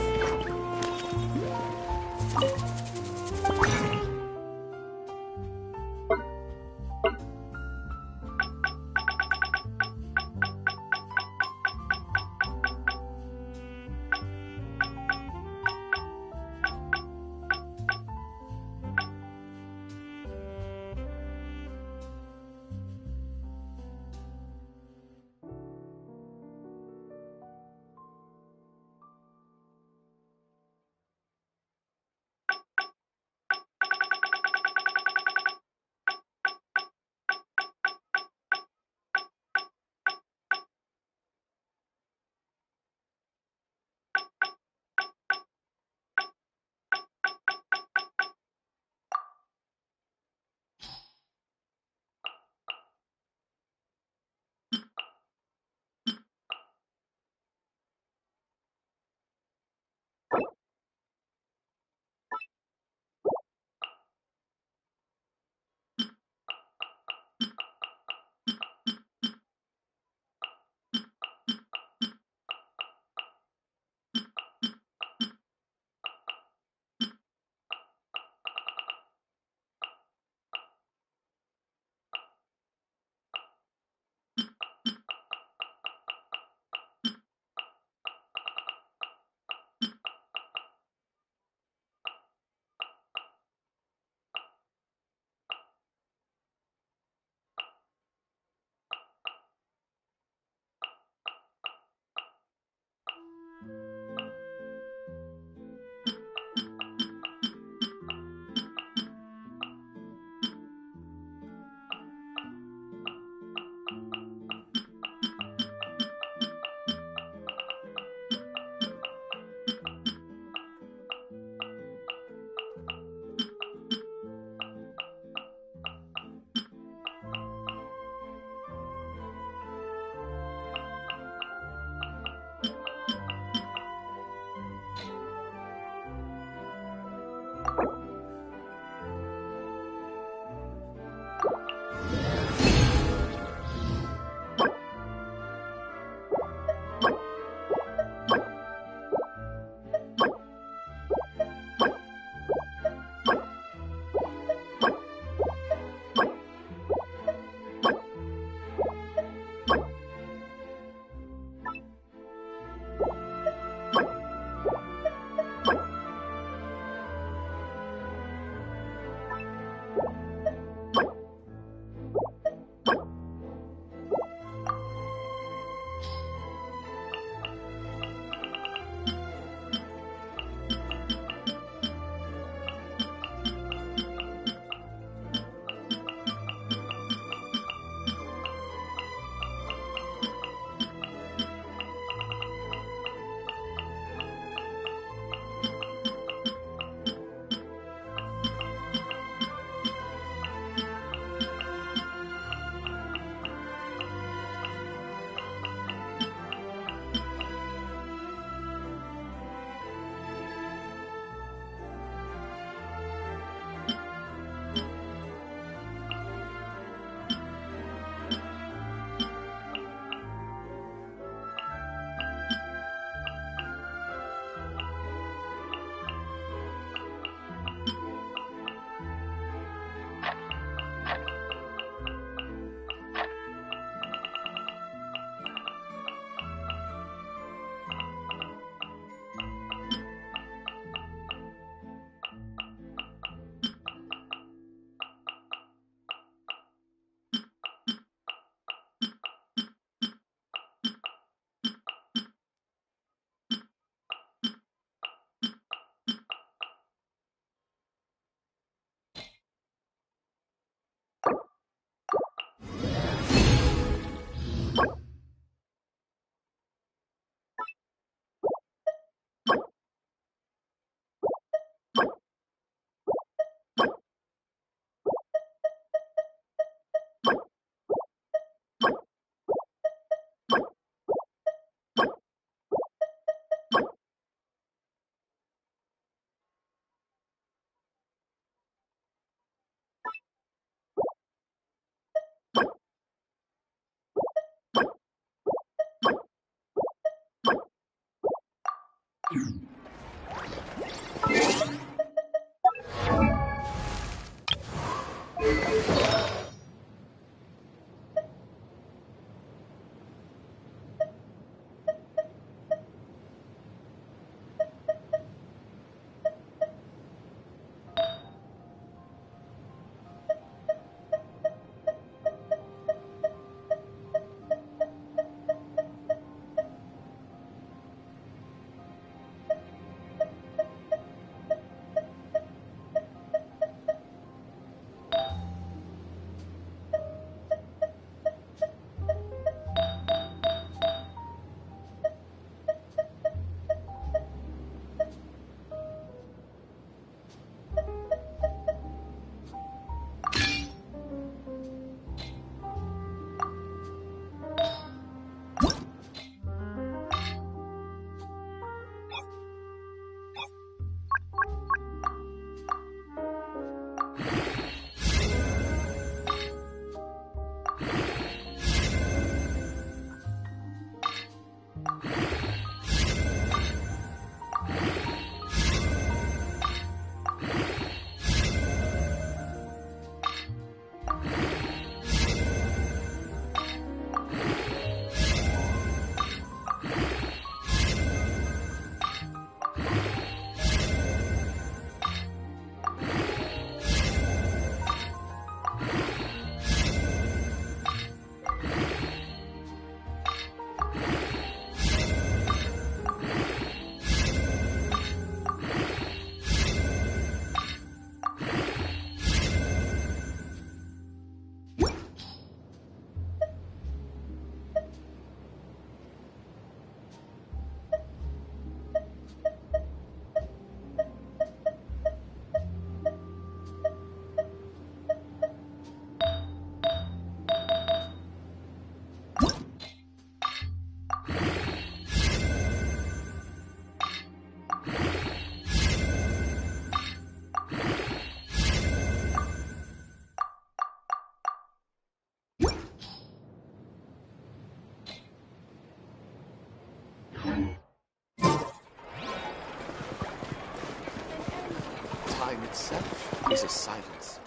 is a silence.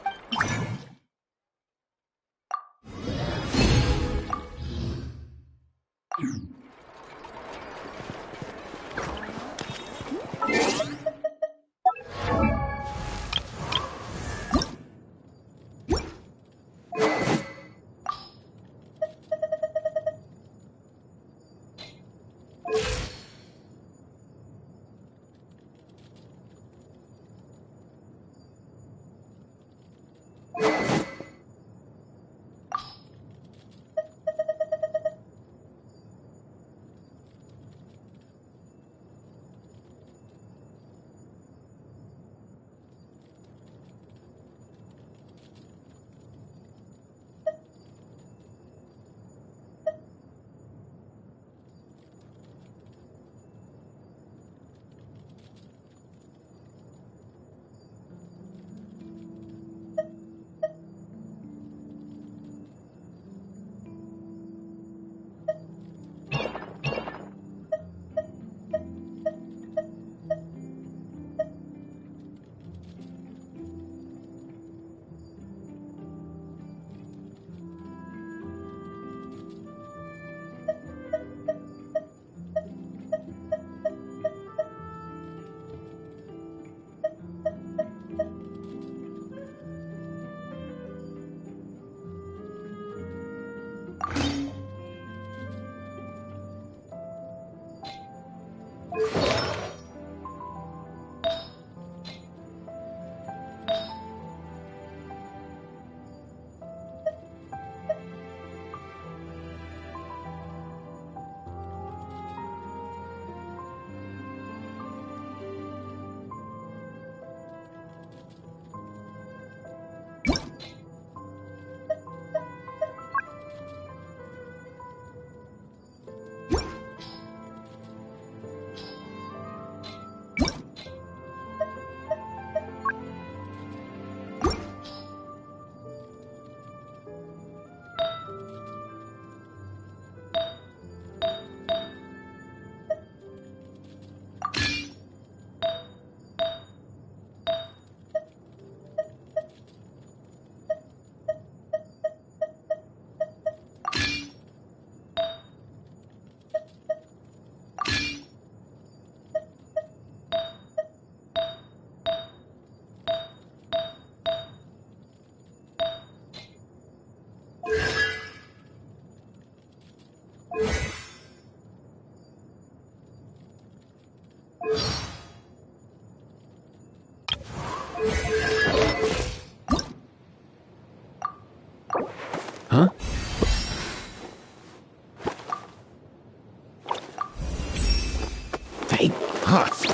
Huh? Hey, huh.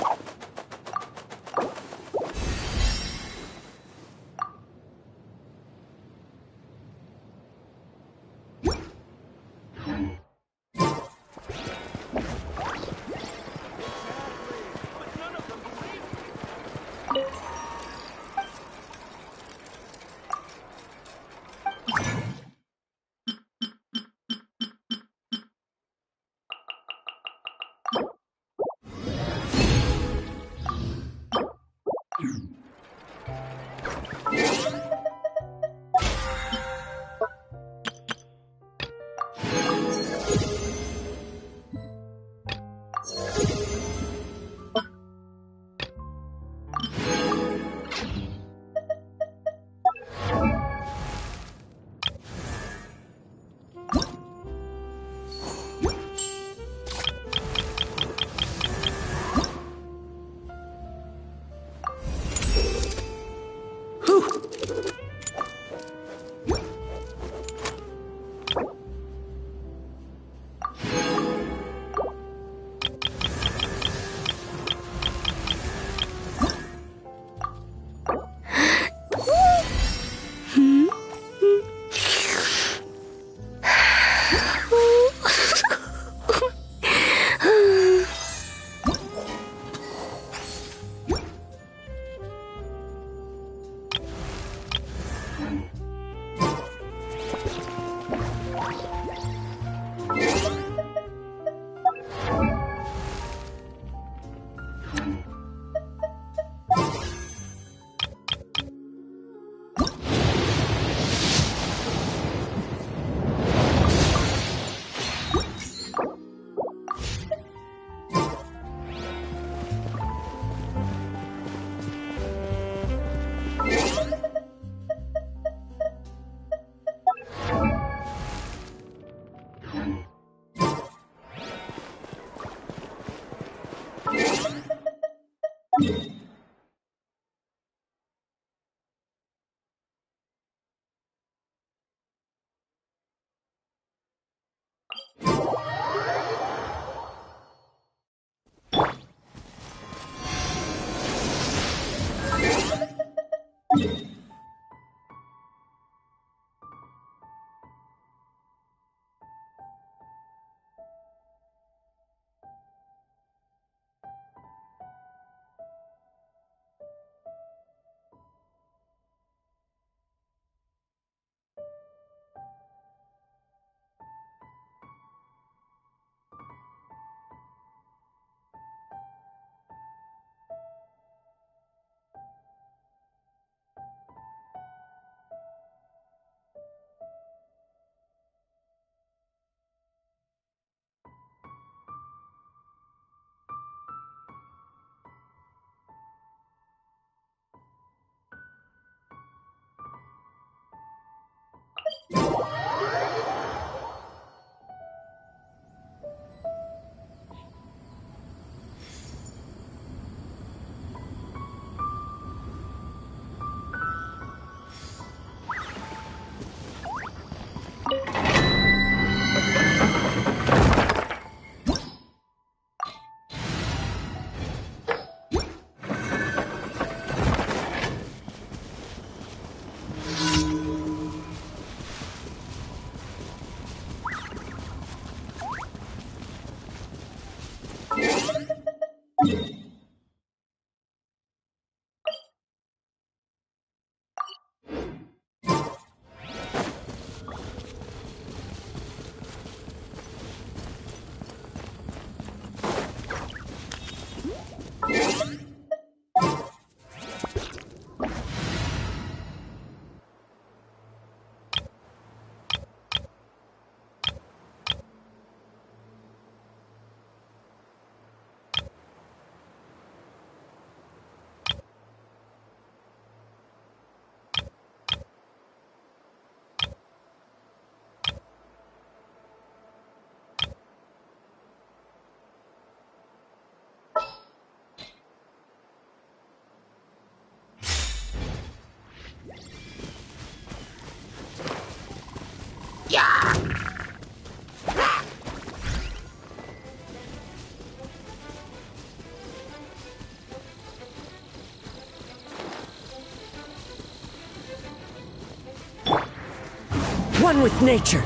One with nature.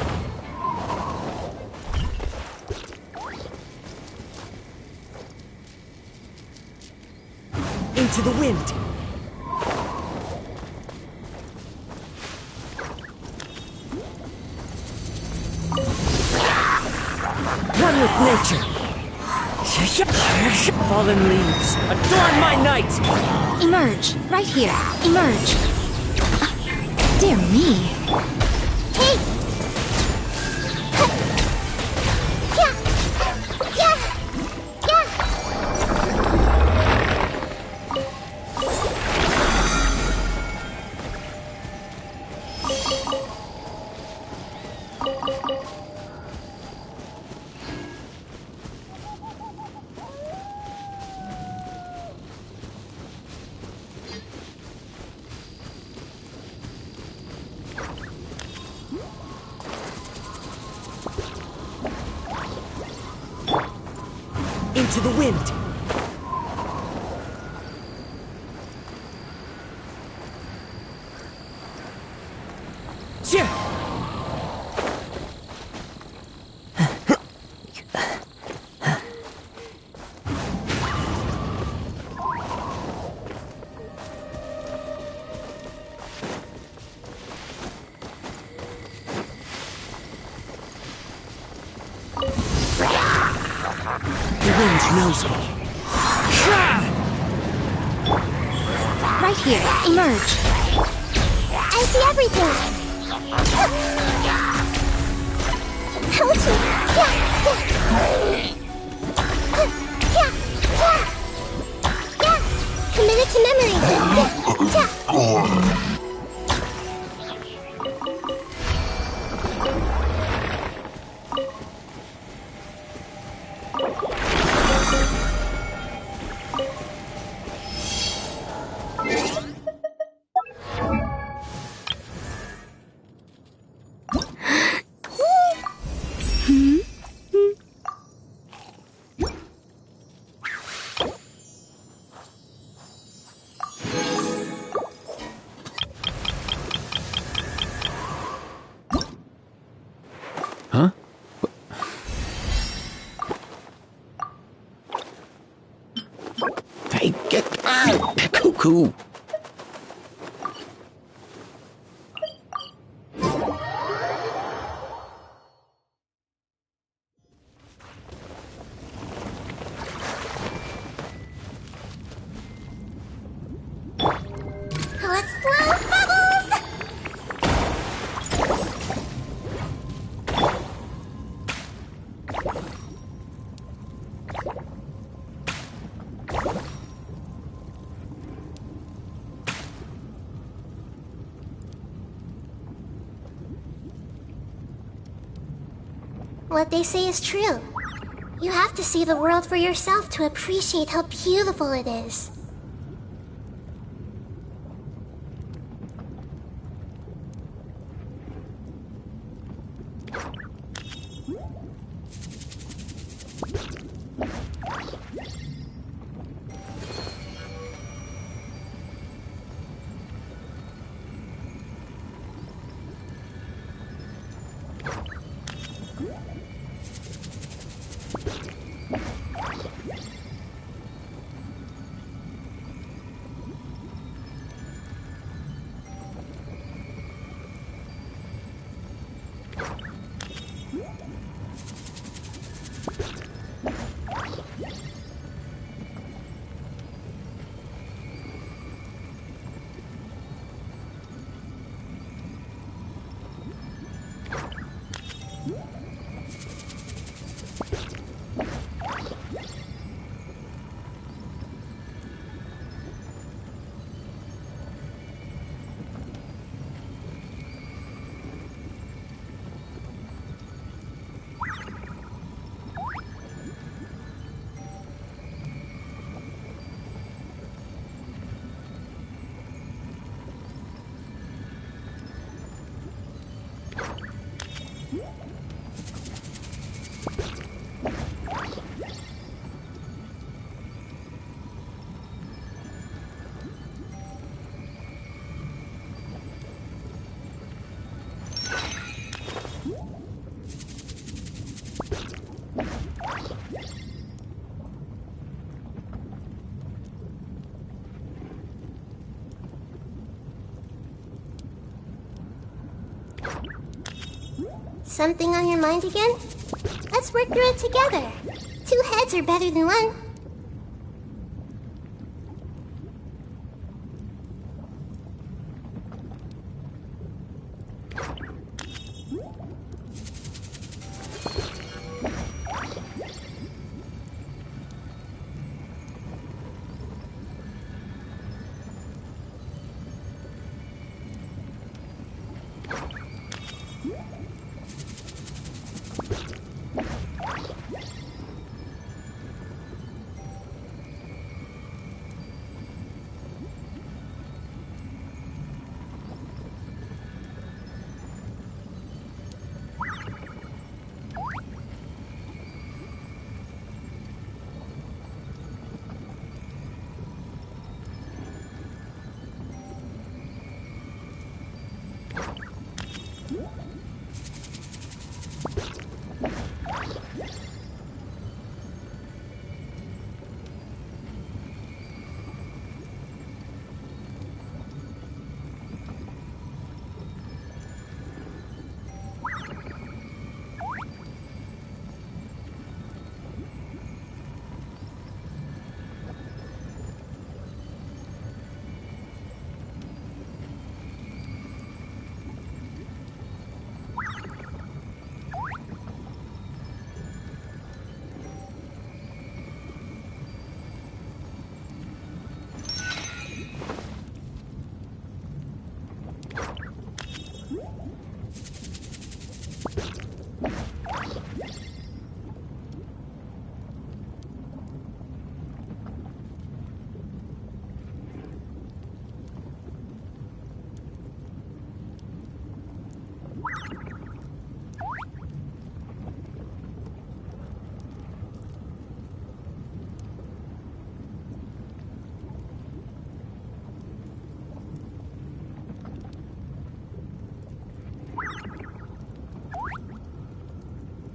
Into the wind. One with nature. Fallen leaves, adorn my night! Emerge, right here. Emerge. Dear me. Hey! Yeah! Yeah! Yeah! Into the wind. The wind knows me. Right here. Emerge. I see everything! Ouchie! Yeah! Commit it to memory! Yeah! Huh? Hey, get out! Cuckoo! Let's blow bubbles! What they say is true. You have to see the world for yourself to appreciate how beautiful it is. Something on your mind again? Let's work through it together. 2 heads are better than 1.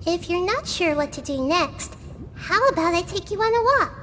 If you're not sure what to do next, how about I take you on a walk?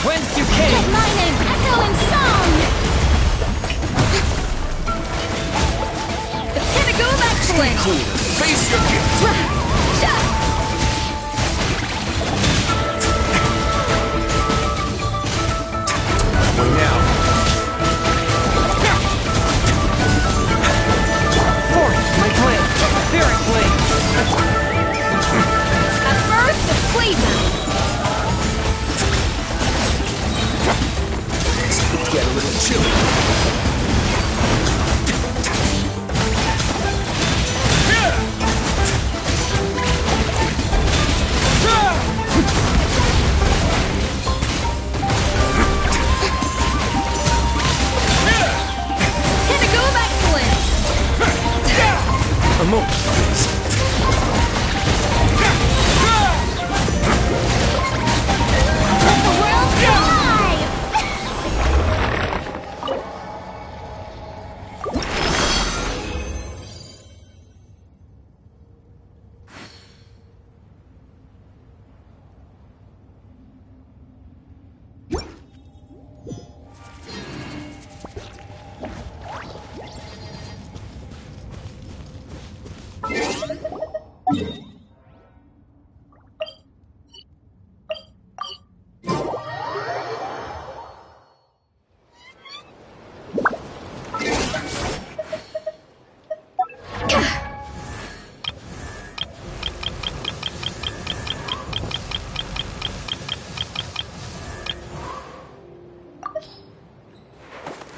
Whence you came! Let my name echo in song! The pinnacle of excellence! Face your gift! Now, Force, my blade! Spirit blade! A burst of flavor! Get a little chilly. Pinnacle of excellence! a moment, please. Let the world fly!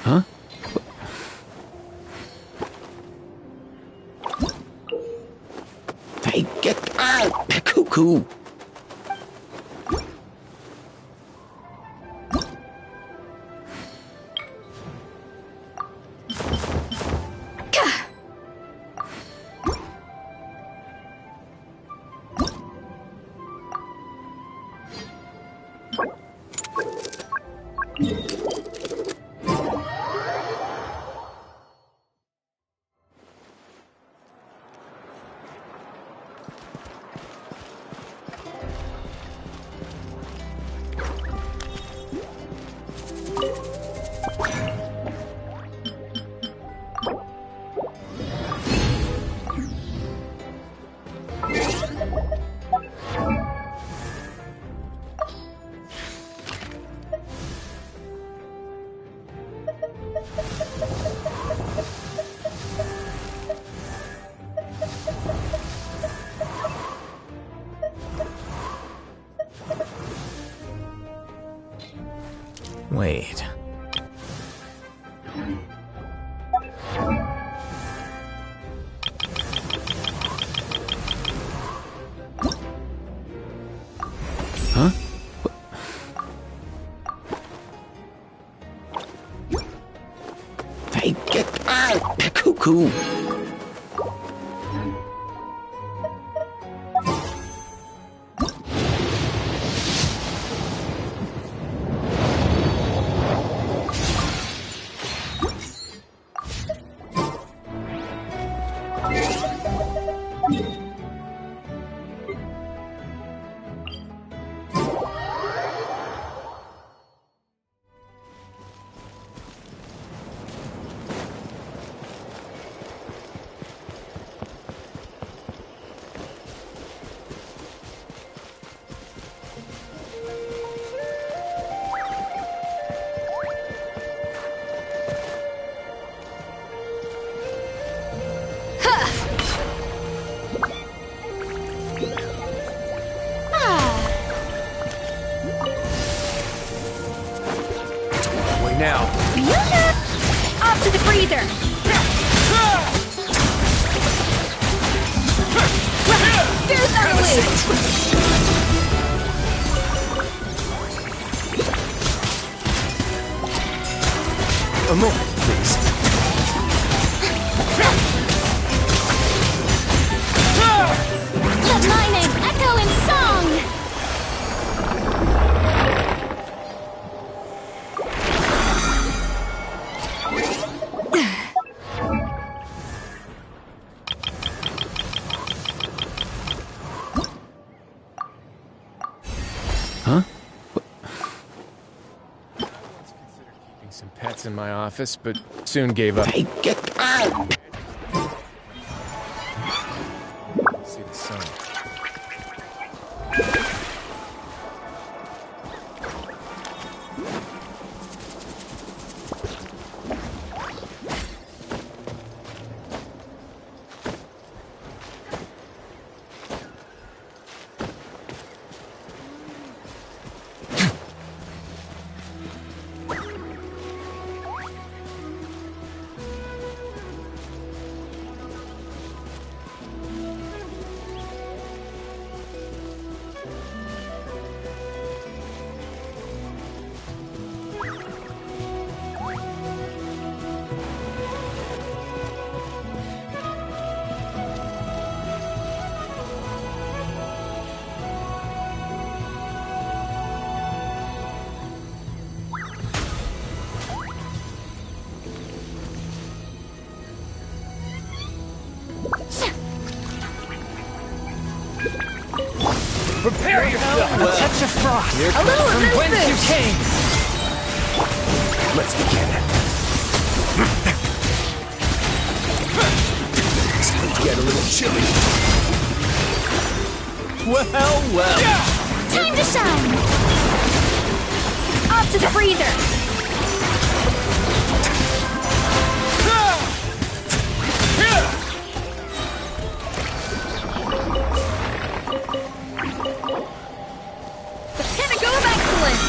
Huh? Hey, get out! Cuckoo! Wait. Huh? Hey, get out! Cuckoo! Now. Off to the freezer! Fierce unleashed! A moment, please. Let my name echo in song! Huh? in my office, but soon gave up. Take it out! See the sun. Prepare yourself! A touch of frost! Here From comes whence you came! Let's begin. It's going to get a little chilly. Well. Time to shine! Off to the freezer! The pinnacle of excellence!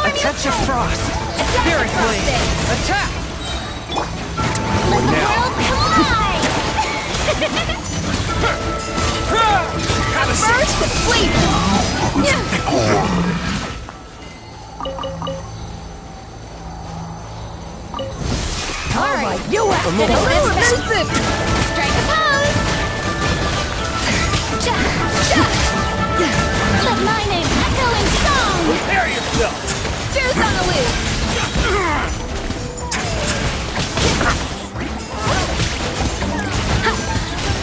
A touch of frost! Spirit Blade! Attack! Let the world collide! First, sleep! Alright, you have to do Elusive! Strike a pose! Let my name echo in song! Prepare yourself! Juice on the loose!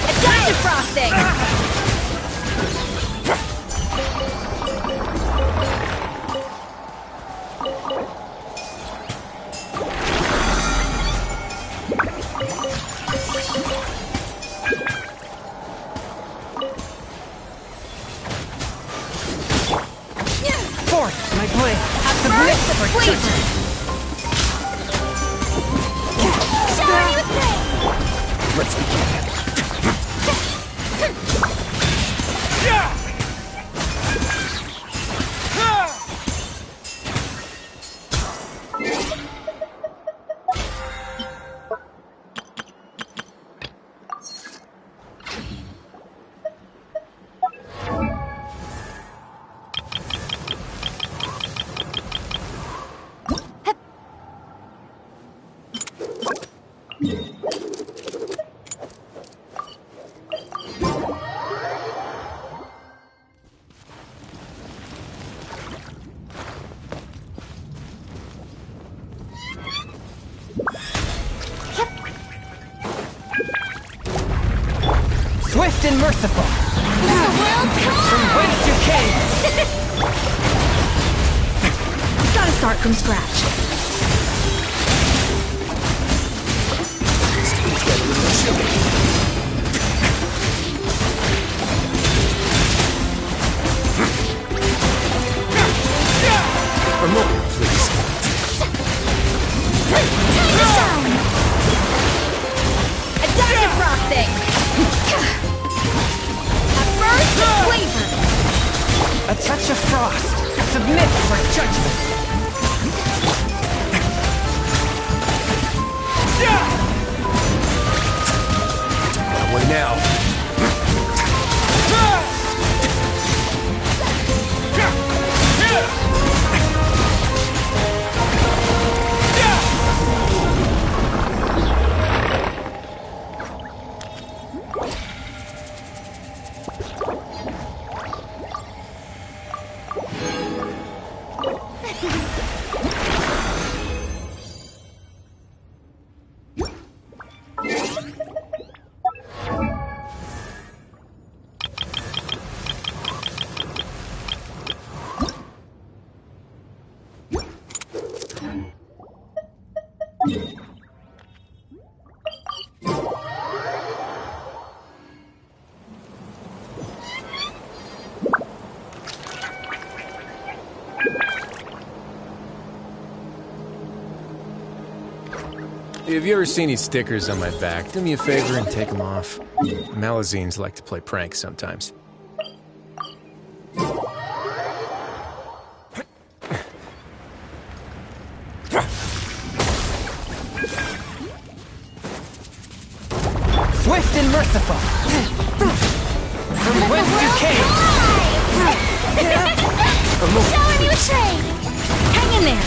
Adaptive frosting! Forth, my blade! At the blitz for judgment! Shower me with praise! Let's begin. Swift and merciful. From whence you came. Gotta start from scratch. A moment, please. Adaptive frosting! A burst of flavor! A touch of frost. Submit for judgment. That way now. If you ever see any stickers on my back, do me a favor and take them off. Malazines like to play pranks sometimes. Swift and merciful. From whence you came. Showing you a trade. Hang in there!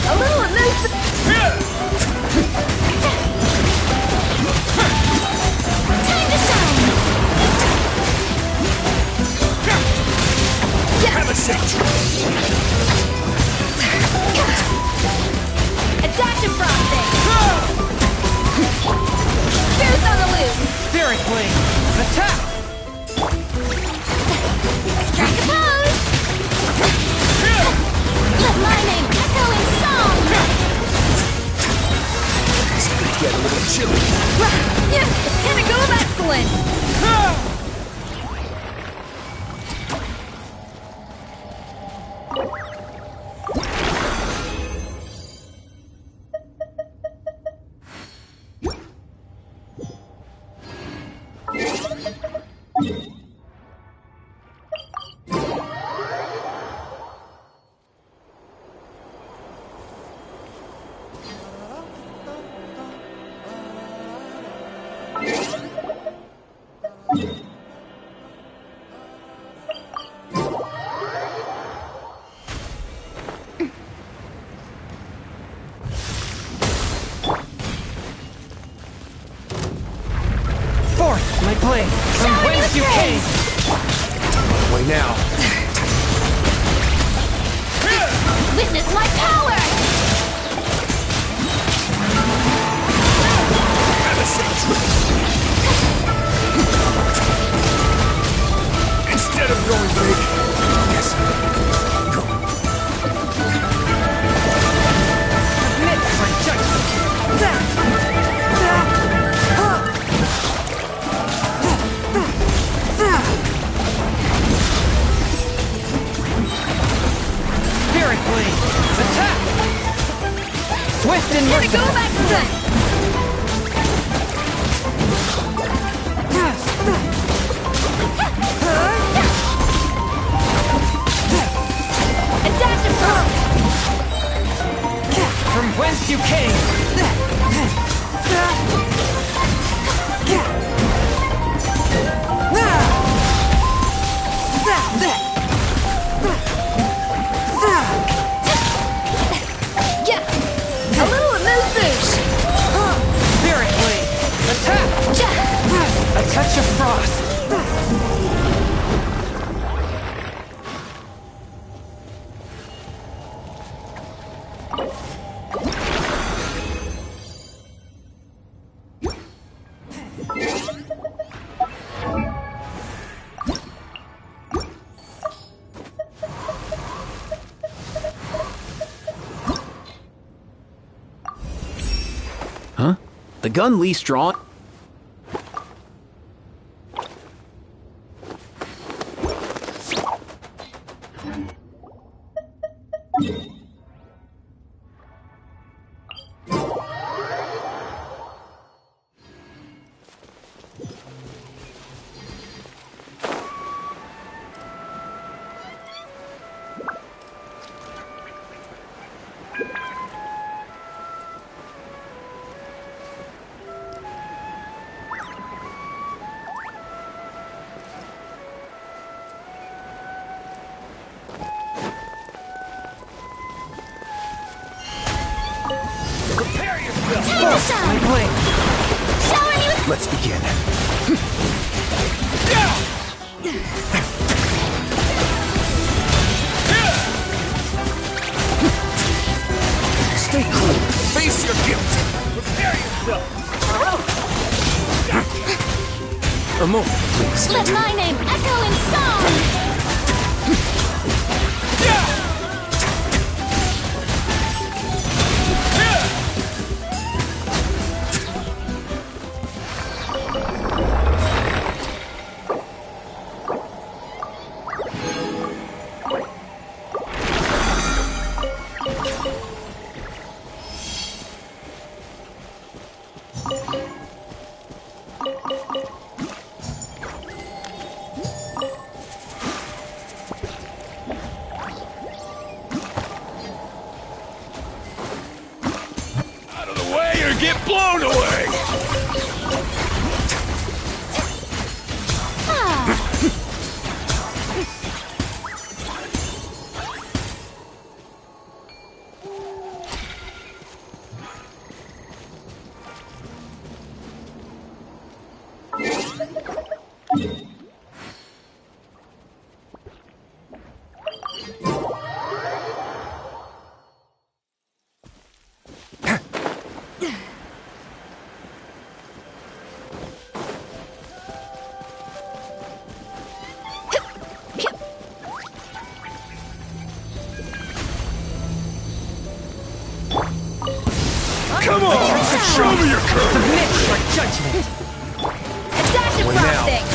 A little elusive. Time to shine. Have a seat. Adaptive frosting! Goose on the loose! Spirit Blade. Attack. Strike a pose. Let my name echo in song. Get a little chilly. Pinnacle of excellence! Forth, my blade. From whence you came. Way now. Witness my power. Have a seat. Instead of going big, yes. Go. Submit for judgment. Spirit Blade. Attack. Swift and merciful. Go back to that! Adaptive frosting! From whence you came. A little elusive! Spirit Blade. Attack. A touch of frost. The gun least drawn... Let's begin. Stay cool. Face your guilt. Prepare yourself. A moment, please. Let my name echo in song! Get blown away! Come on! Show me your courage! Submit for judgment! A dash of frosting!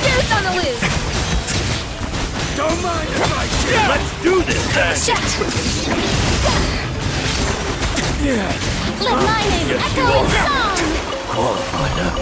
Deuce on the loose! Don't mind if I do! Let's do this then! Let my name echo in song! Qualified, huh?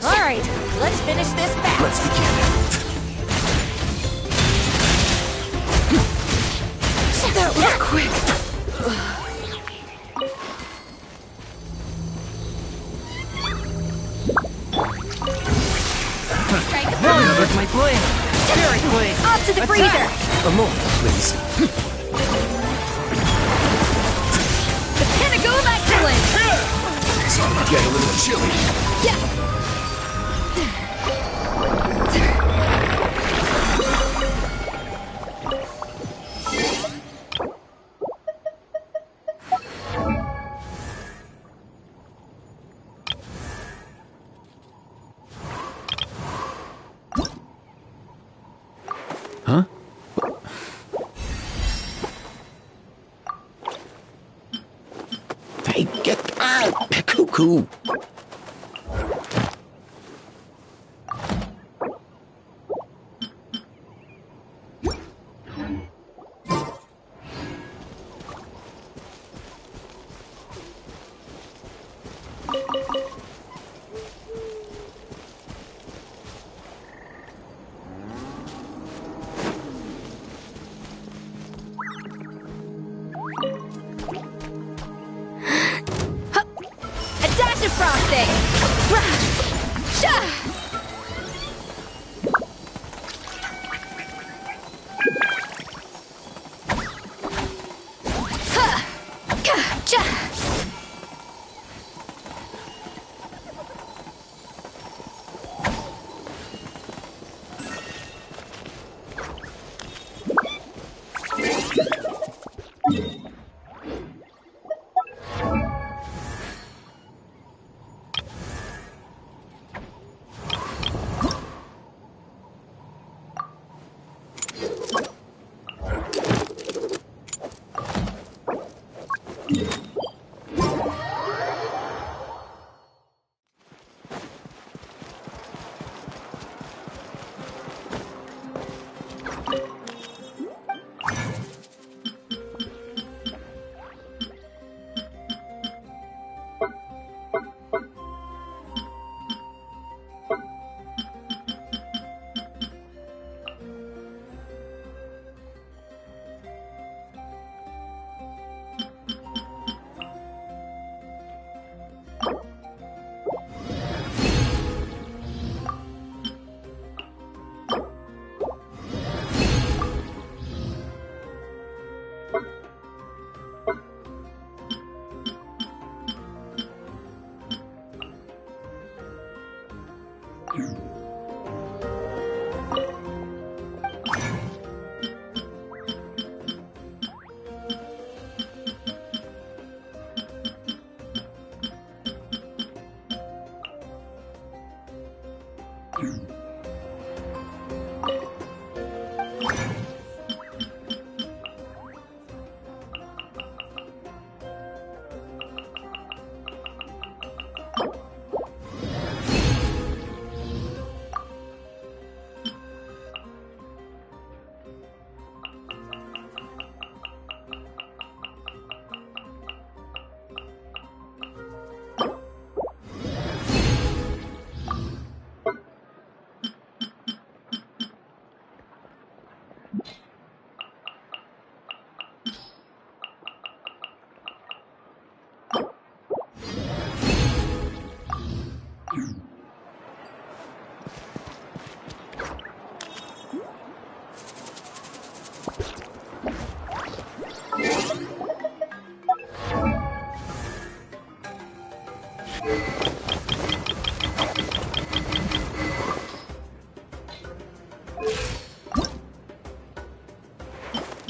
Alright, let's finish this fast. Let's begin. That was quick. Strike a Where's my blade? Very quick. Off to the freezer! A moment, please. The pinnacle of excellence! Get a little chilly. Yeah! Huh? Hey, get out! Cuckoo! A dash of frosting! Sha!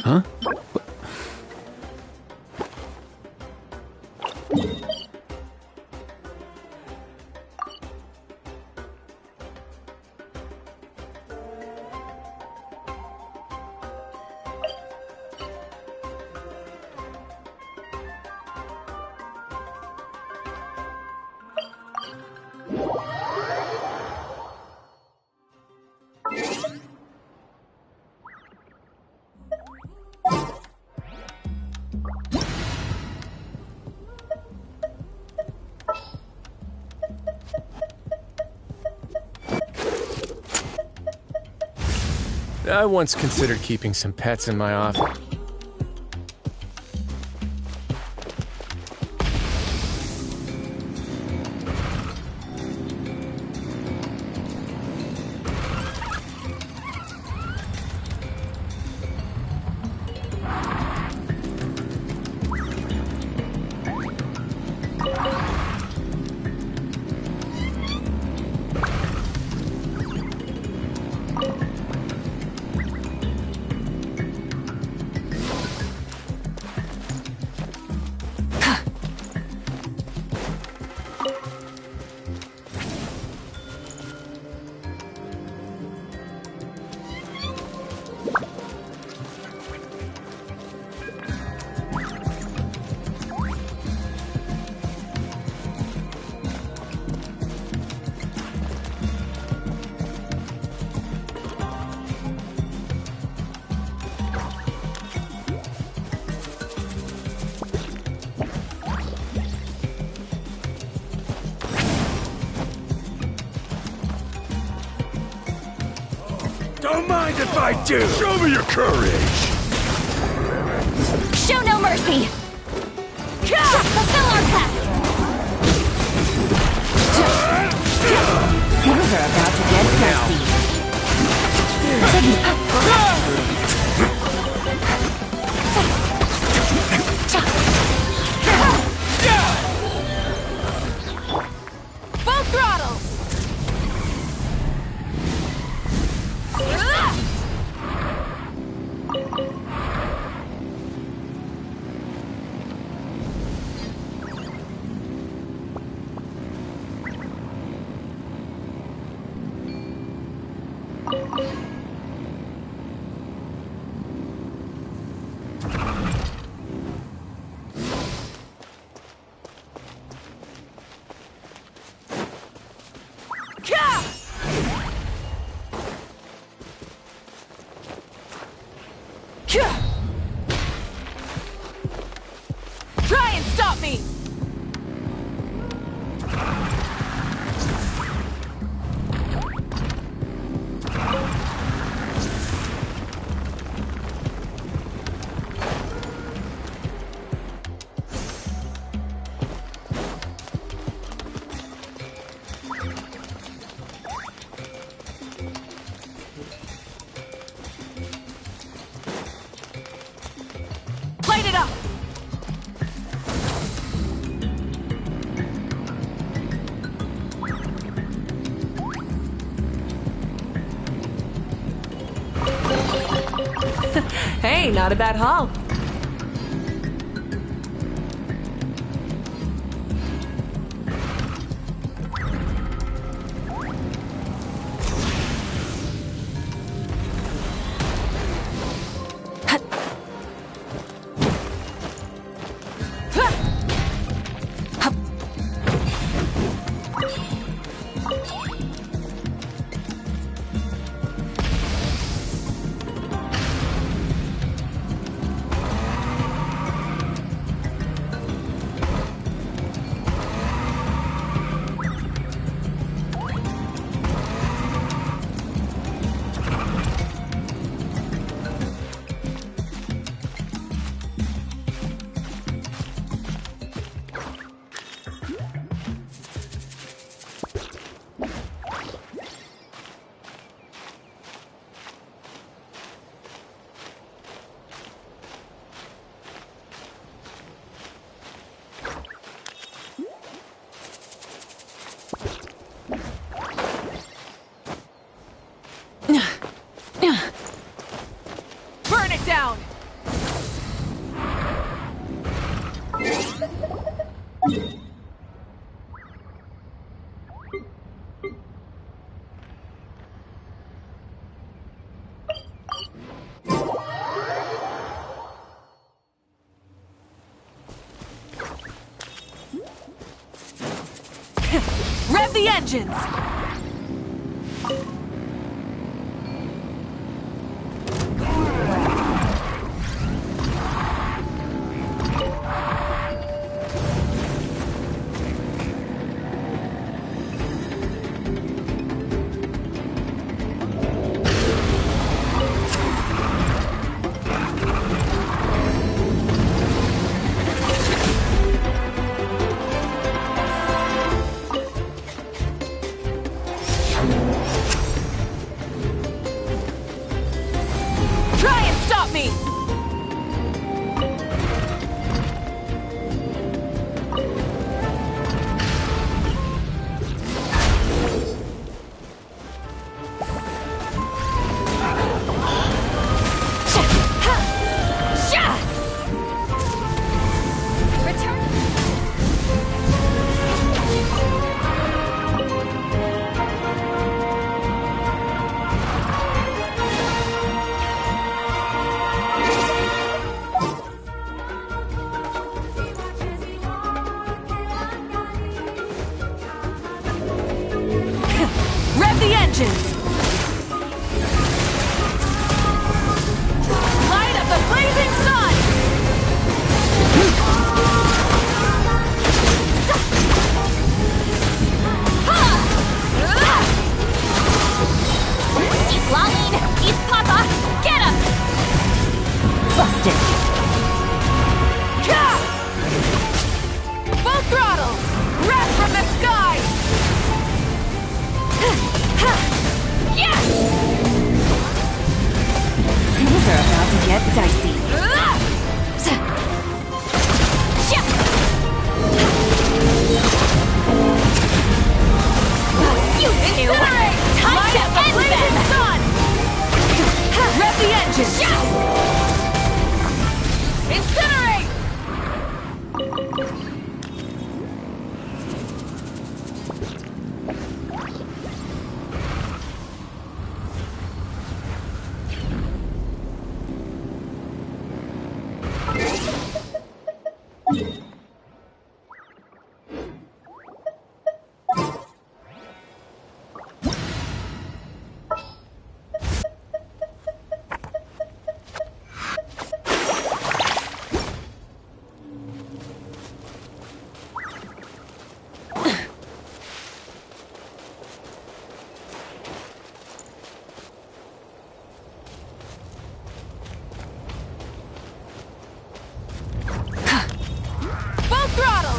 Huh? I once considered keeping some pets in my office. Don't mind if I do! Show me your courage! Show no mercy! Fulfill our pact! Things are about to get dicey. Full throttle! Hey, not a bad haul. Burn it down! Rev the engines! Try and stop me! Rev the engines! Light up the blazing sun! Eat Lolline! Eat Papa! Get him! Busted! Full throttle! Wrath from the sky! Things are about to get dicey. You two! Time Light to up the end blazing them! sun! Rev the engines! Incinerate! Full throttle!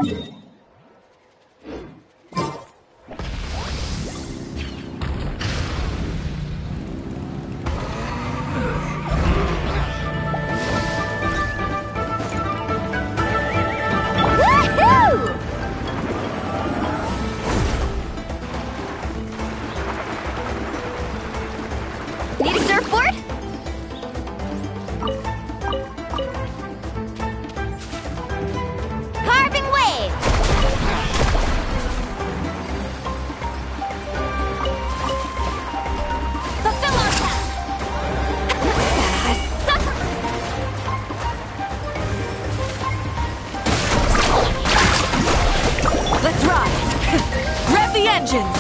Need a surfboard? Carving waves! Fulfill our task! Let's ride! Rev the engines!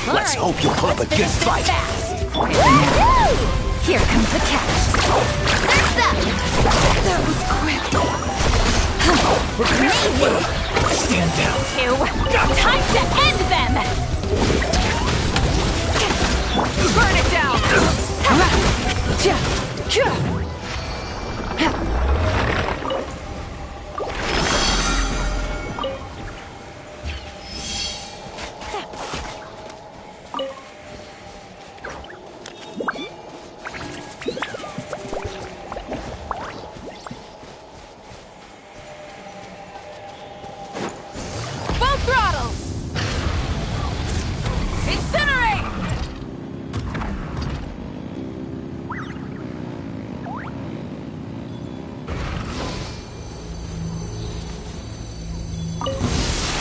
Let's hope you'll put up a good fight. Here comes the catch. Surf's up! That was quick. Amazing! Stand down. Time to end them! Burn it down! Full throttle! Incinerate!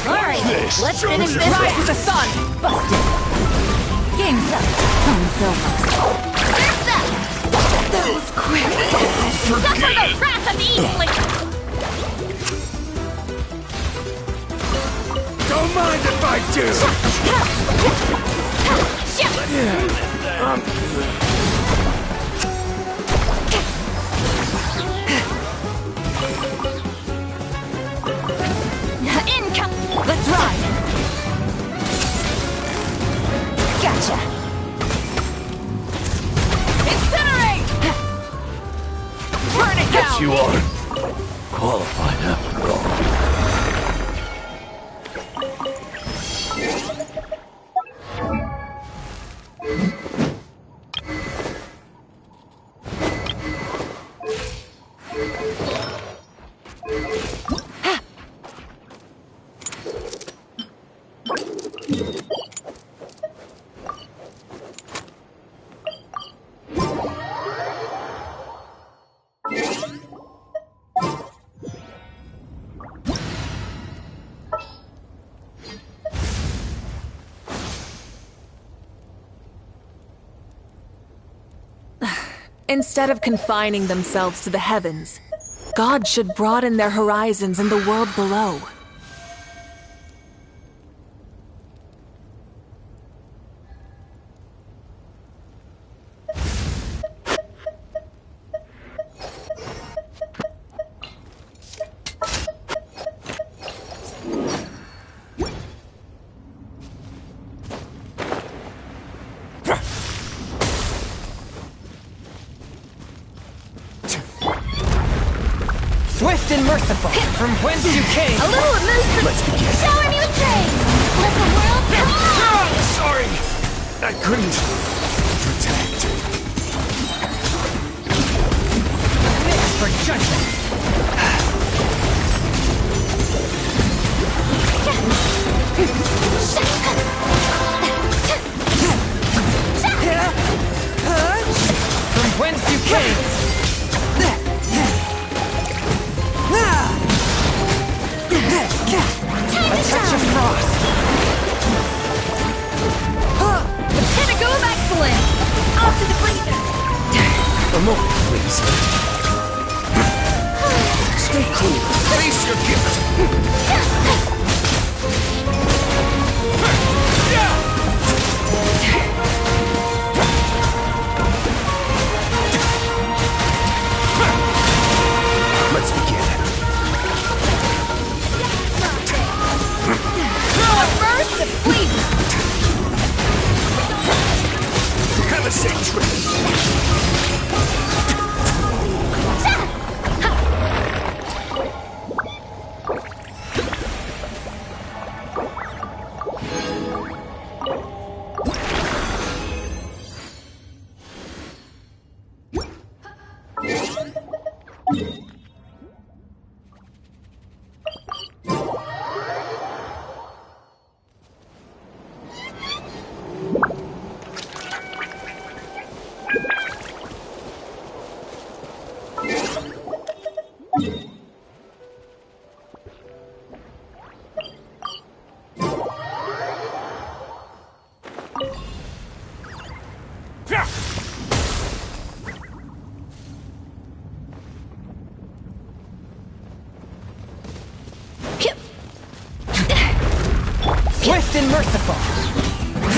Alright, let's finish this. Rise with the sun! Busted. Game's up. Time's over. Here's that! That was quick. Suffer the wrath of Eastling! Don't mind if I do. Income! Let's ride. Gotcha. Incinerate! Burn it down! You are qualified after all. Instead of confining themselves to the heavens, God should broaden their horizons in the world below. Swift and merciful, from whence you came. A little elusive. Let's begin. Shower me with praise. Let the world come on. Sorry, I couldn't protect. Mix for judgment. From whence you came. A touch of frost. Pinnacle of excellence. Off to the bleeder. A moment, please. Stay cool. Face your gift. Let's begin. A burst of sleep. Have a safe trip. Swift and merciful.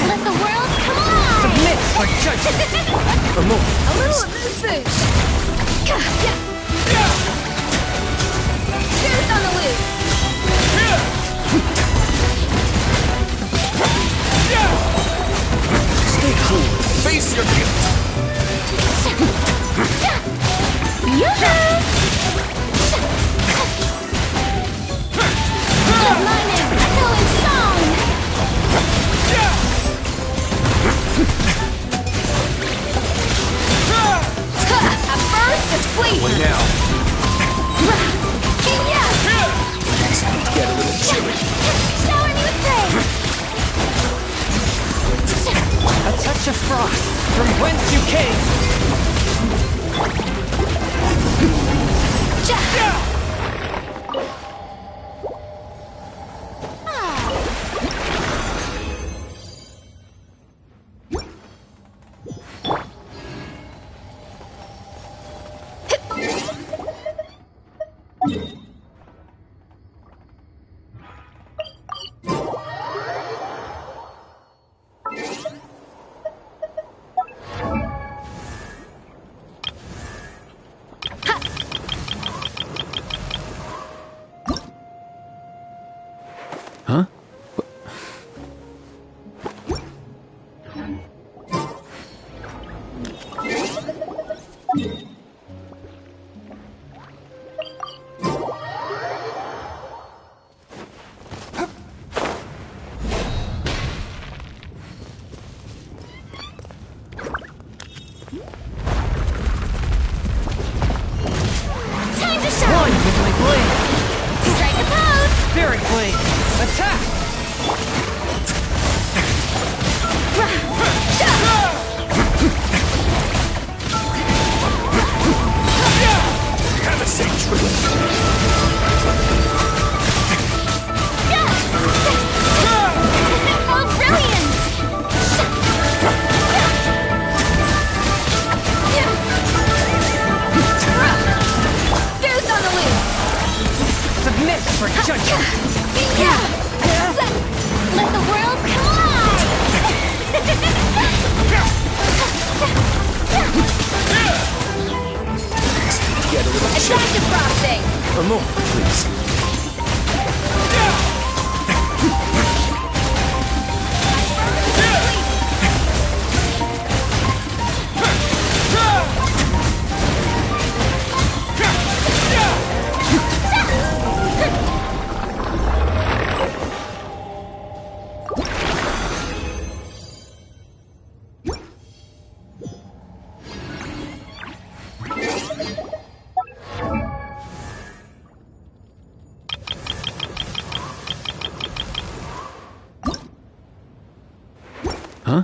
Let the world come on. Submit for judgment. A moment, A please. little elusive. Here's on the loose. From whence you came! Huh? Time to shine! One with my blade! Strike a pose! Spirit blade! Attack! Have a safe trip. Oh, brilliant! Goose on the loose! Submit for judgment! Let the world collide! Get a little chilly. Attractive frosting! A moment, please. Huh?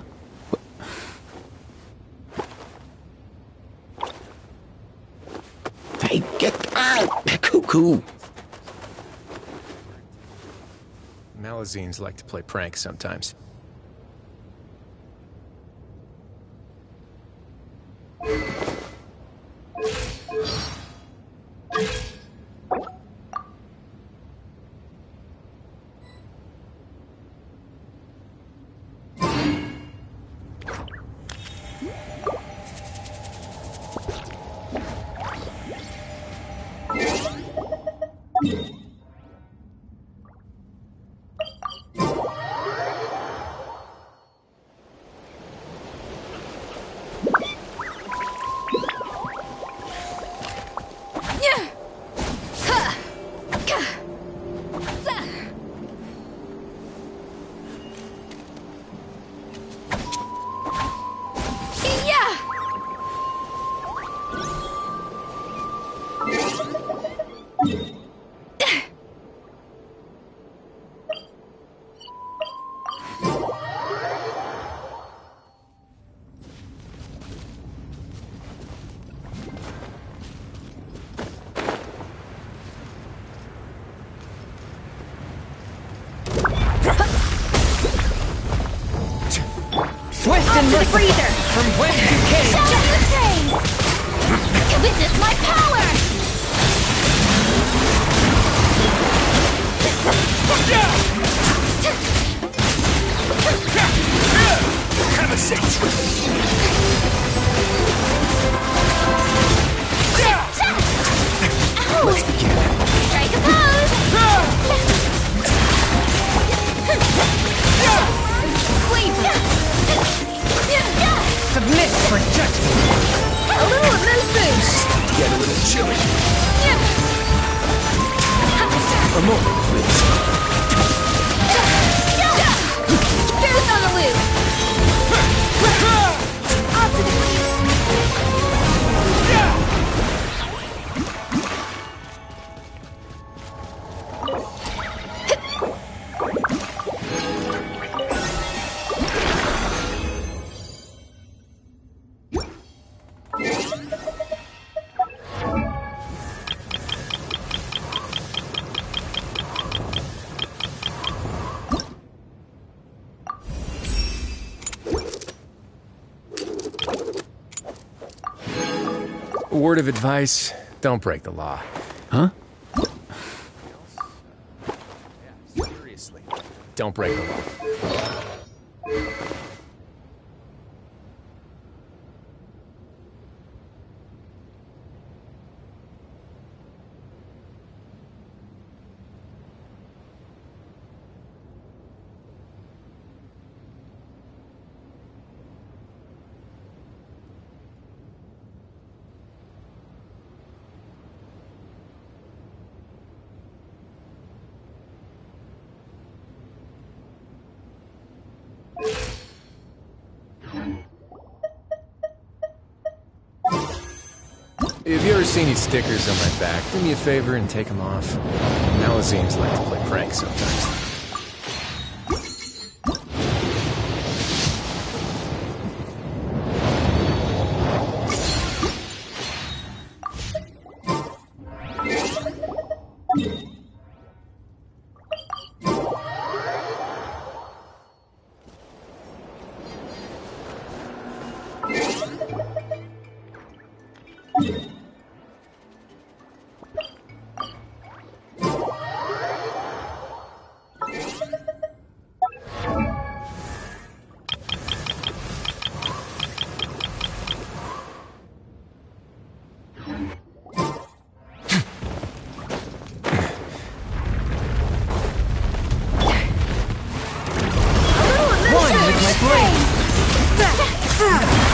Hey, get out! Cuckoo! Malazines like to play pranks sometimes. Swift Off and to the merciful! freezer! From whence you came! Shout your praise! Witness my power! Have a safe trip. Ow! Let's begin. Strike a pose! Submit for judgment! A little of this boost! Get a little chilly. A moment, please. Goose on the loose! Off to the freezer! Word of advice, don't break the law. Huh? Seriously, don't break the law. Have you ever seen these stickers on my back? Do me a favor and take them off. Malazines like to play pranks sometimes.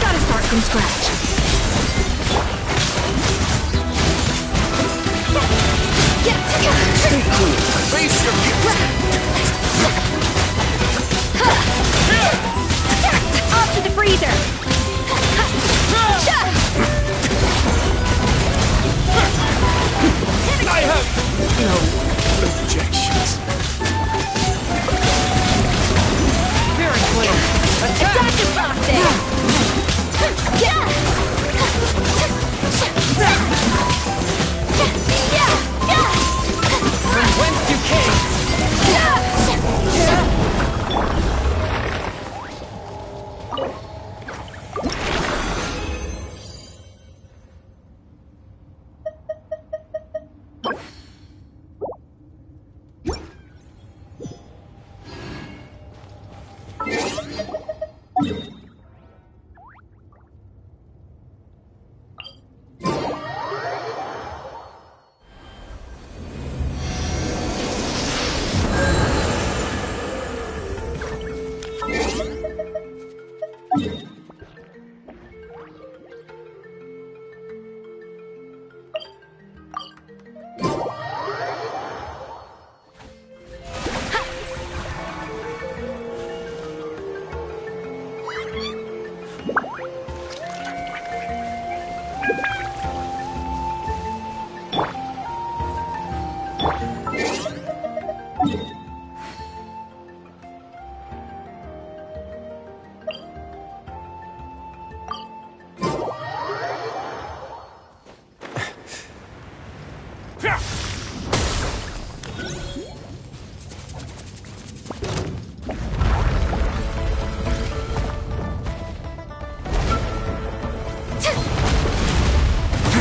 Gotta start from scratch. Stay cool. Face your Off to the freezer! I have no objections. Very clear. Attack the boss! From whence you came!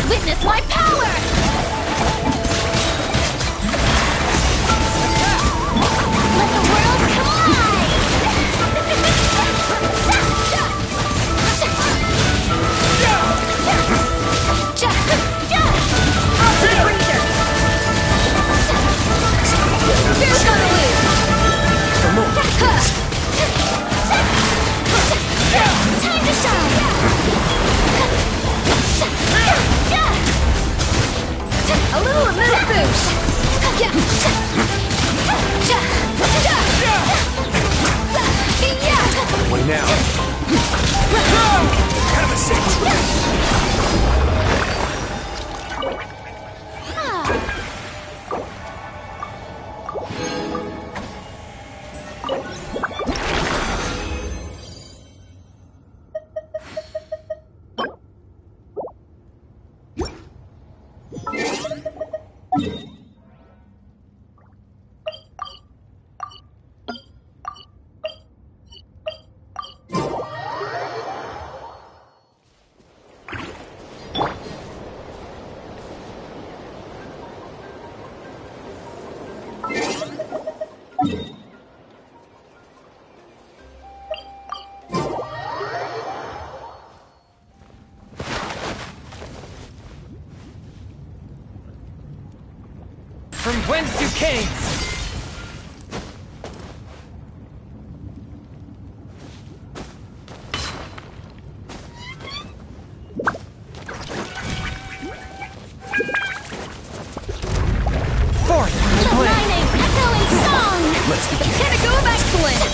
Witness my power! From whence you came! Forth! Lightning, echoing song! Let's begin. Pinnacle of excellence!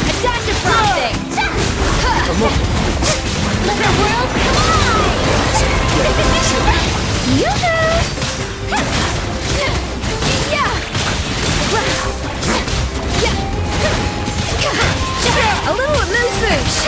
Attack the frosting! Let the world collide! Yoo-hoo! A little moose.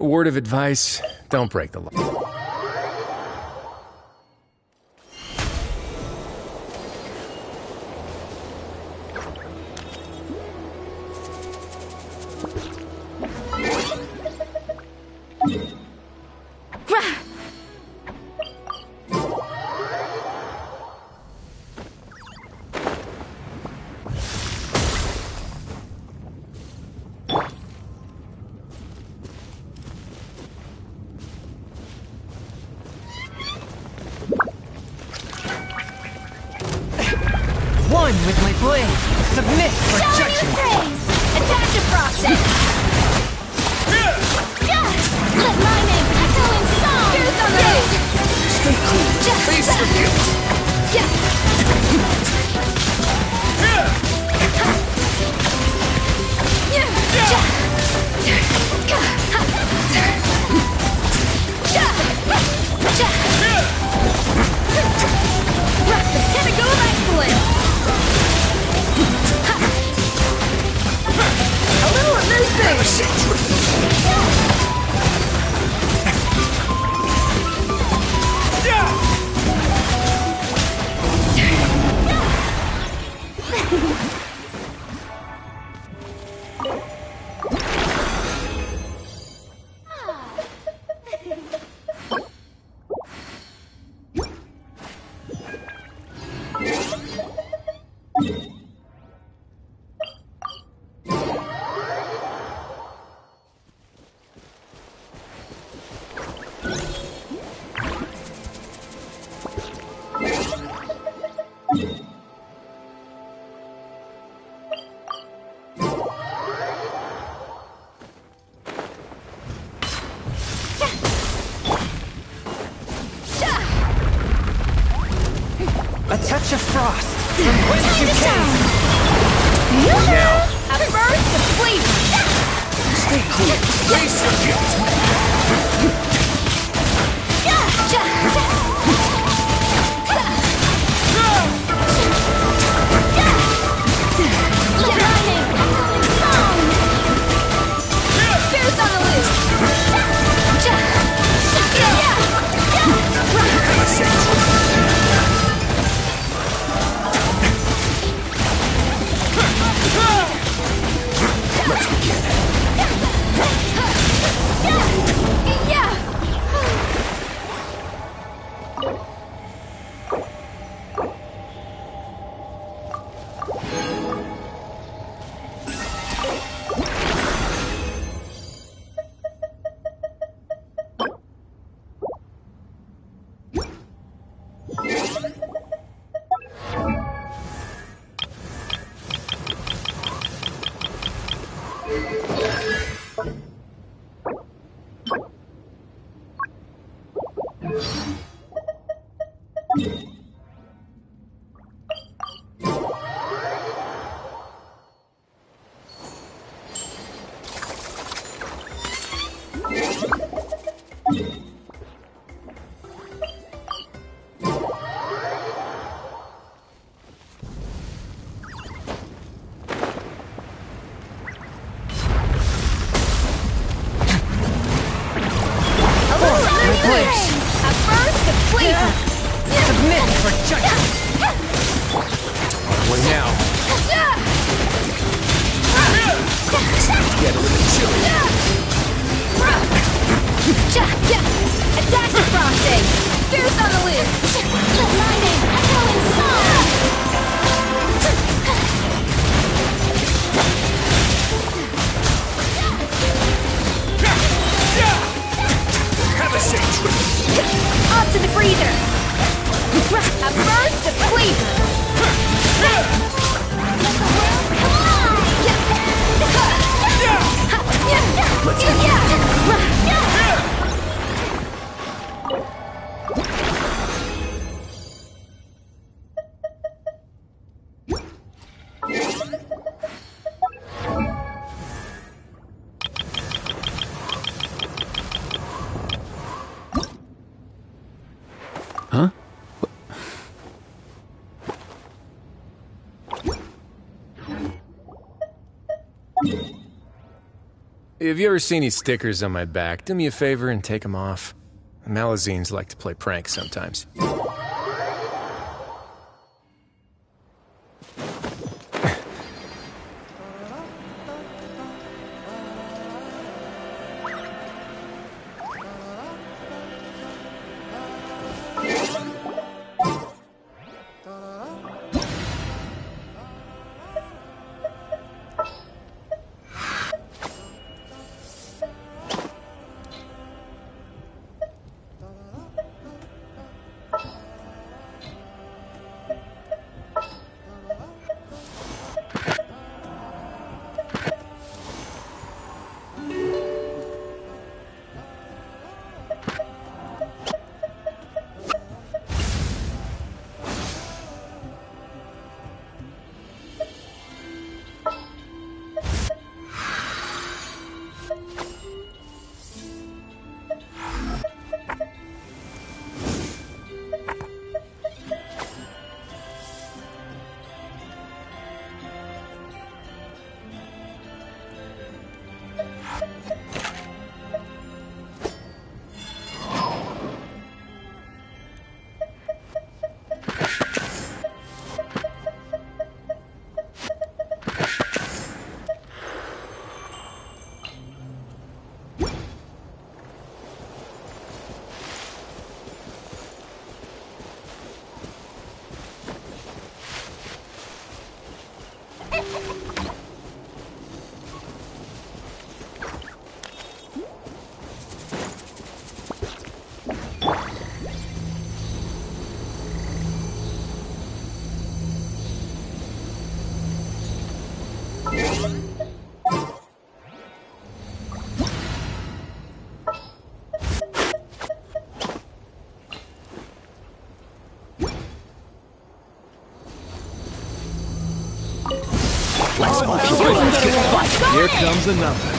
A word of advice, don't break the law. One with my blade! Submit for judgment! Attack the frosting! Let my name echo in song! Here's on the move! Stay cool. Face the guilt. Rock the pinnacle of excellence! A little A touch of frost! From whence you came! Now! A burst of flavor! Stay cool. Face the guilt. Let's begin. close. A burst of flavor. Submit for judgment. Way now. Get a little chilly. Attack the frosting. Fierce on the loose. Lightning, echoing song. Have a seat. Up to the freezer. A burst of flavor. Let the world collide. Let's go. Huh? Have you ever seen any stickers on my back? Do me a favor and take them off. Malazines like to play pranks sometimes. Here comes another.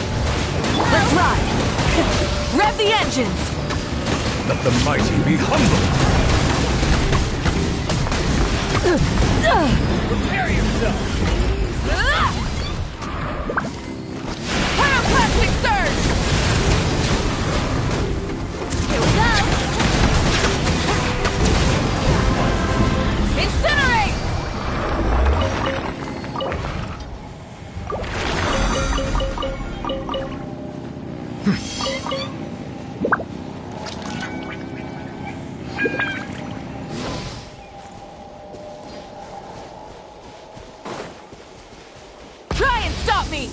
Let's ride! Rev the engines! Let the mighty be humble. Prepare yourself. Pyroclastic surge! Here we go. Incinerate! Try and stop me!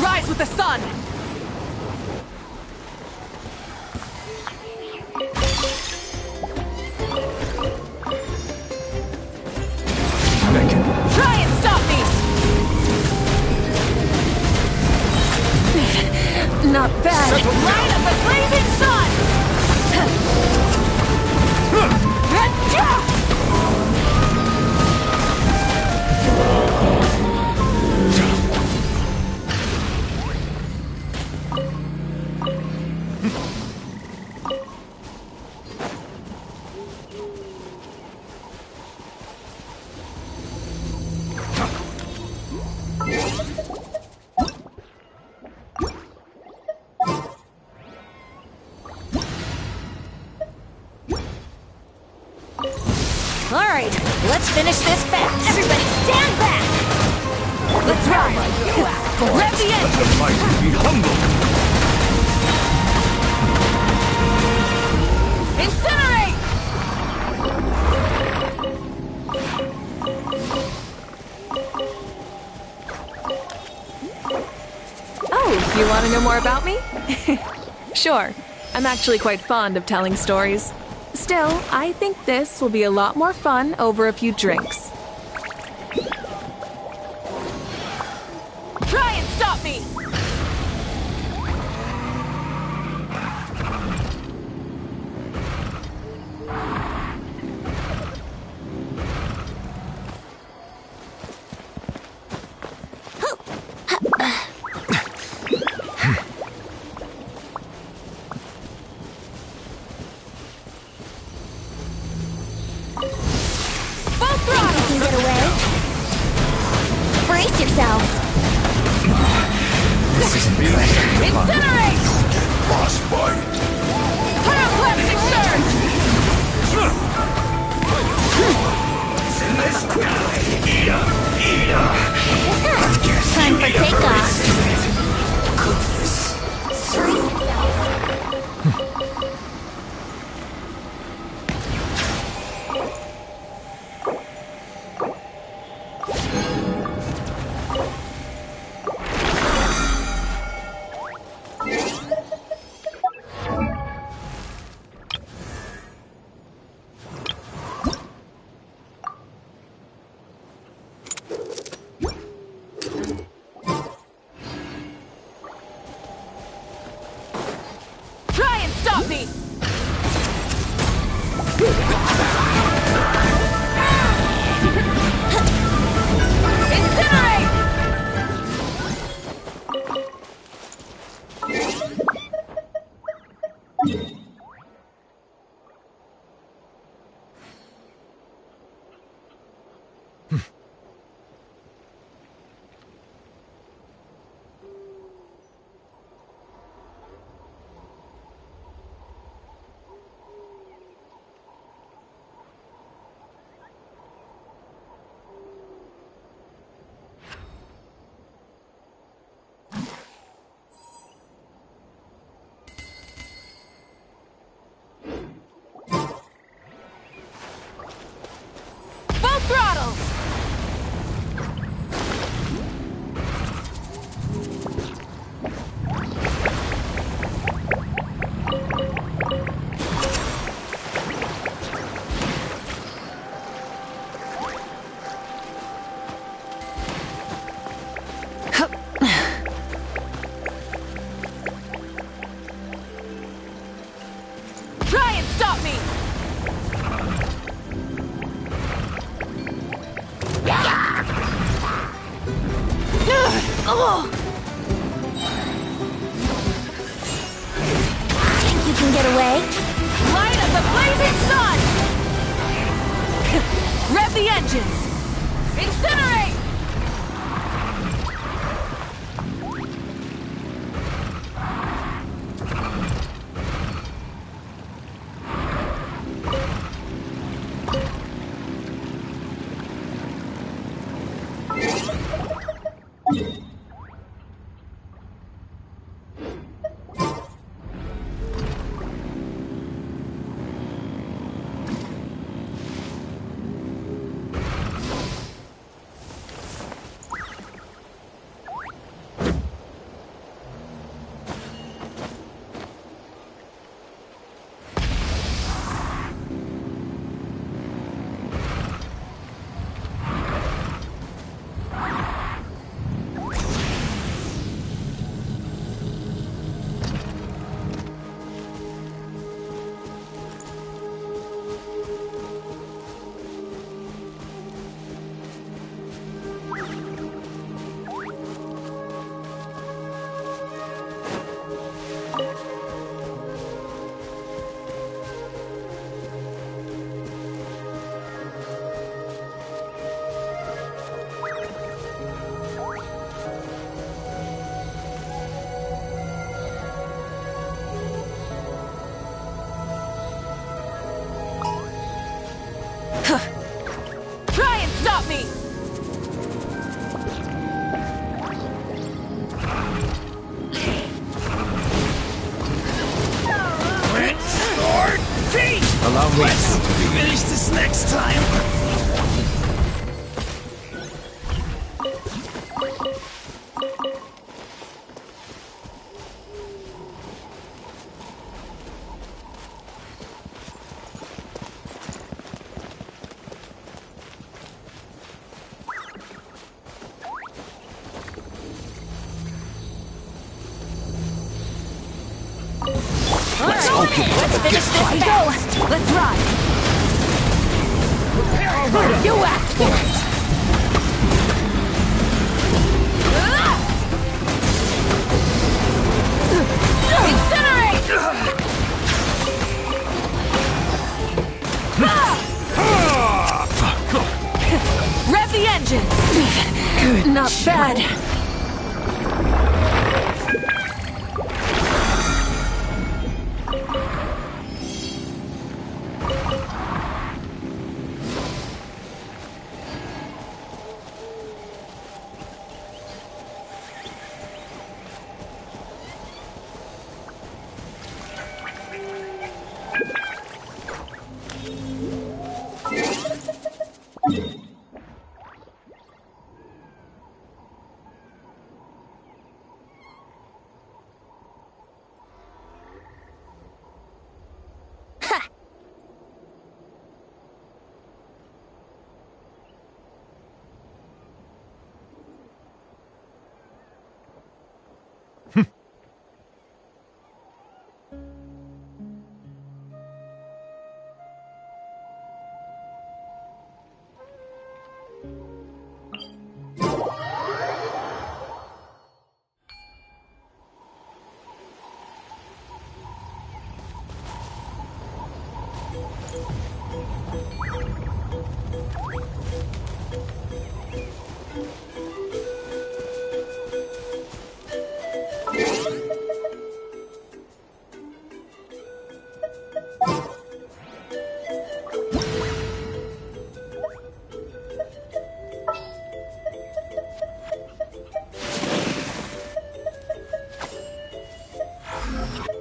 Rise with the sun! Try and stop me! Not bad. Light of the blazing sun! All right, let's finish this fast. Everybody stand back! Let's ride! Rev the engine! Let the mighty be humble! Incinerate! Oh, you want to know more about me? Sure. I'm actually quite fond of telling stories. Still, I think this will be a lot more fun over a few drinks. Try and stop me! Get away. Brace yourselves. This isn't pleasant. Incinerate! Frostbite! Pyroclastic surge! In this quickly! Eat up! Time for takeoff. Try and stop me! Incinerate! Full throttle! Try and stop me! Oh! Think you can get away? Light of the blazing sun! Rev the engines! Incinerate! Allow me Let's to finish this next time. Let's go, kid. Let's finish this. Go! Let's ride! You asked for it! Incinerate! Rev the engines! Good. Not bad.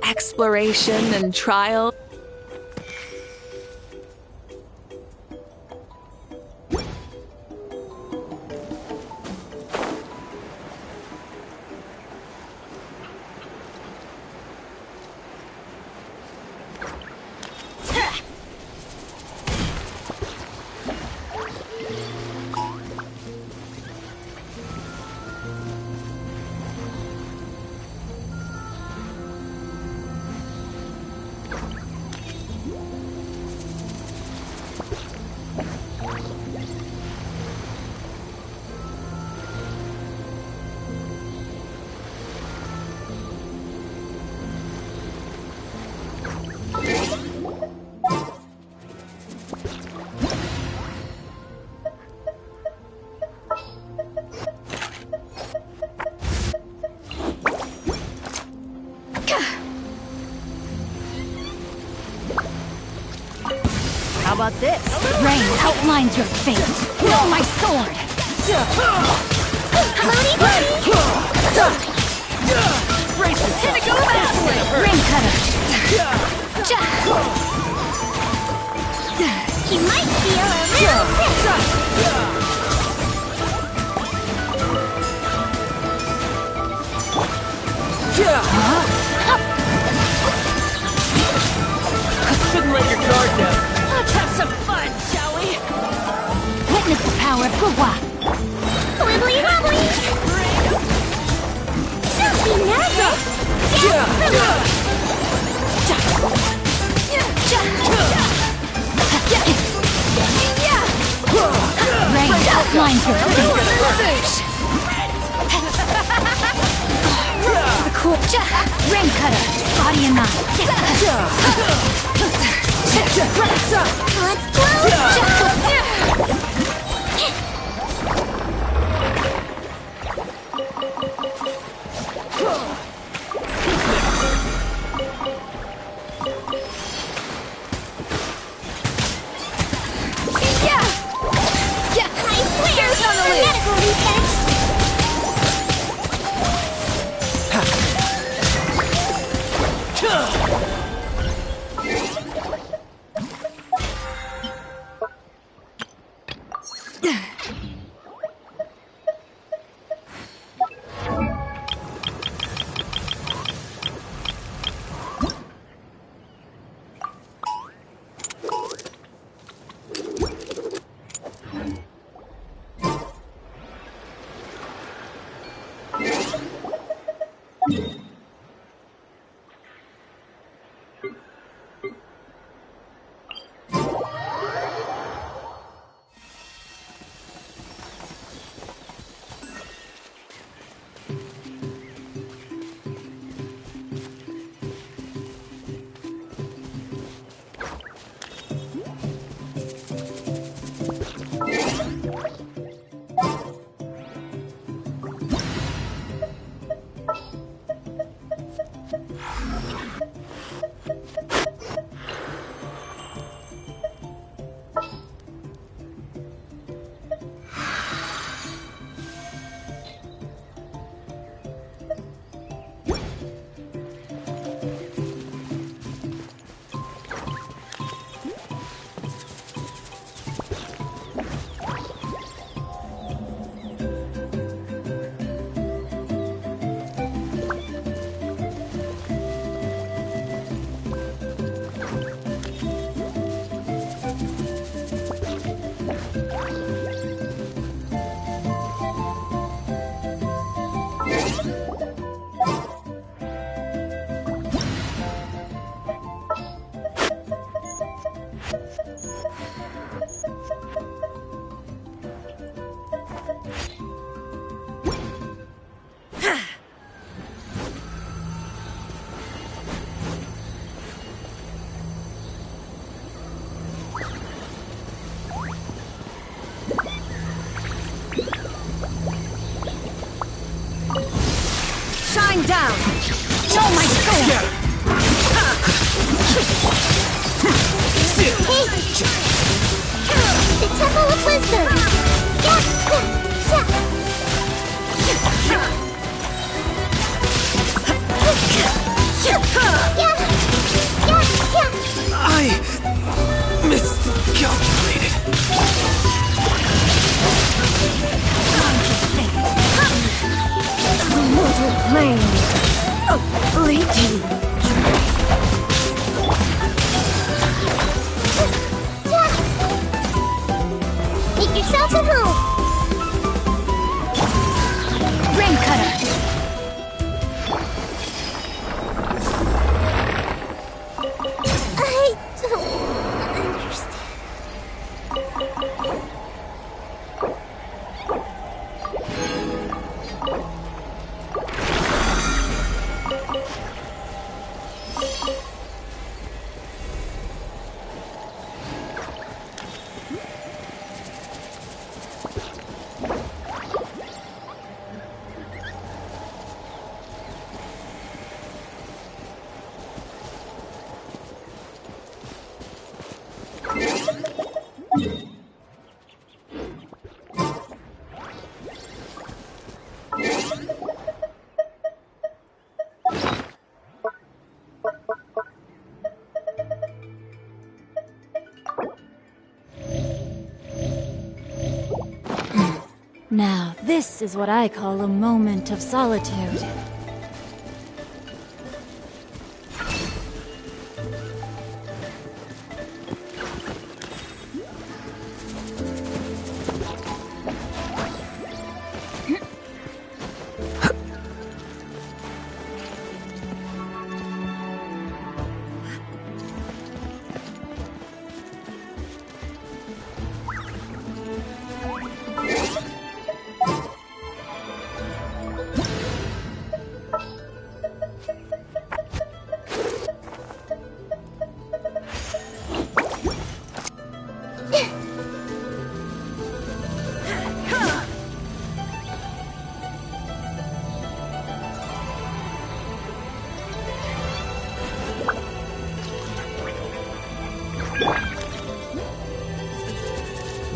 Exploration and trial. How about this? Rain outlines your fate. Blow my sword! Floaty, floaty! Here go battling! Ring cutter! He might feel a little pissed. Shouldn't let your guard down. Let's have some fun, shall we? Witness the power of Gua. Wibbly wobbly! Don't be nervous! Rain outlines your fate. The cool Rain cutter, body and mind. Here's on the medical research. Shine down! Show my soul! The Temple of Wisdom! I miscalculated. The mortal plane of bleeding. Make yourself at home! Rain cutter! I don't understand. Now, this is what I call a moment of solitude.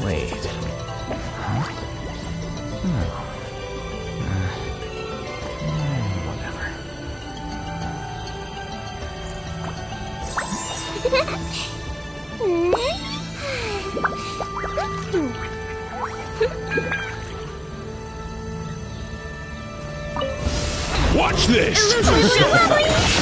Wait. Huh? No. Whatever. Watch this! Everyone hold hands!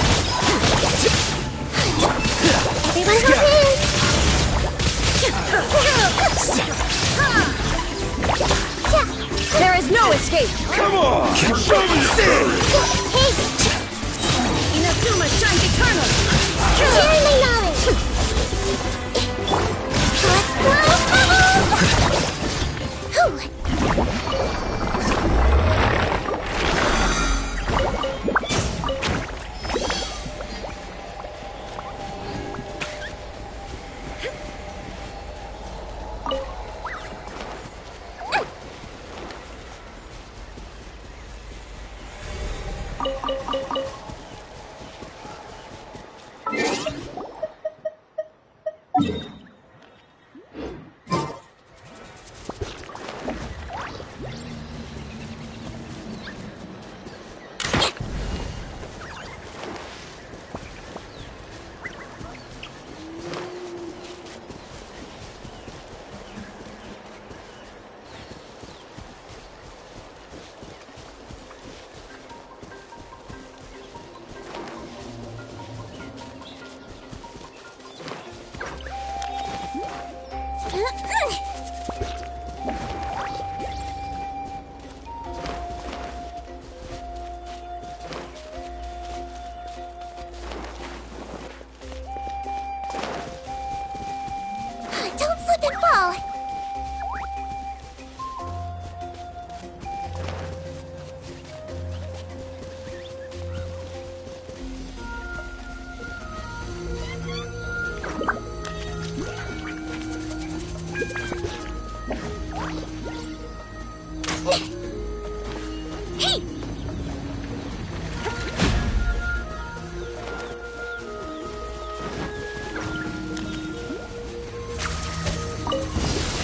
There is no escape! Come on! Show me Hey! Inazuma shines eternal! Share my knowledge! Let's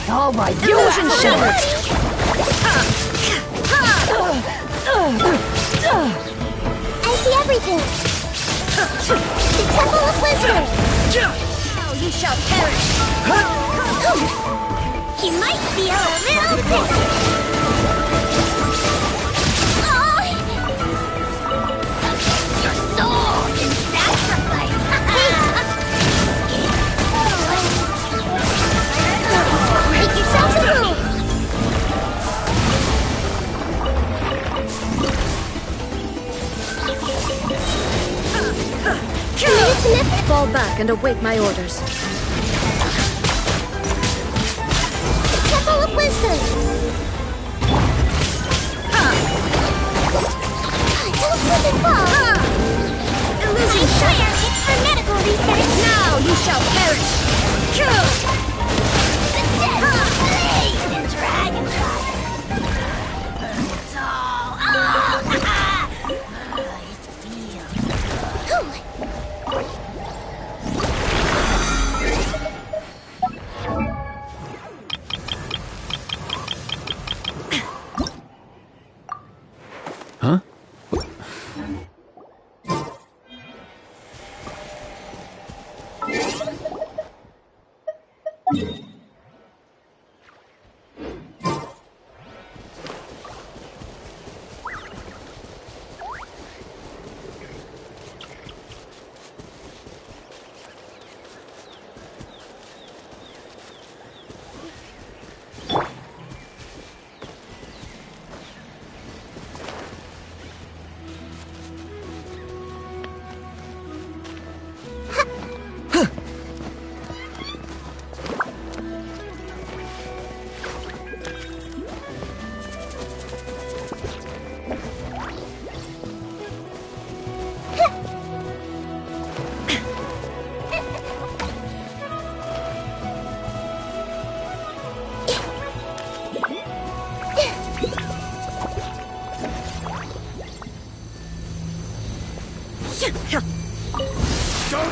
all my Illusion shattered! I see everything! The Temple of Wisdom! Now you shall perish! He might feel a little bit! Your soul in sacrifice! Make yourself at home! Fall back and await my orders. Temple of Wisdom! Don't slip and fall! Illusion Shire! It's frenetic reset! Now you shall perish! The dead blade and dragon fire! It's all... it feels good. Huh?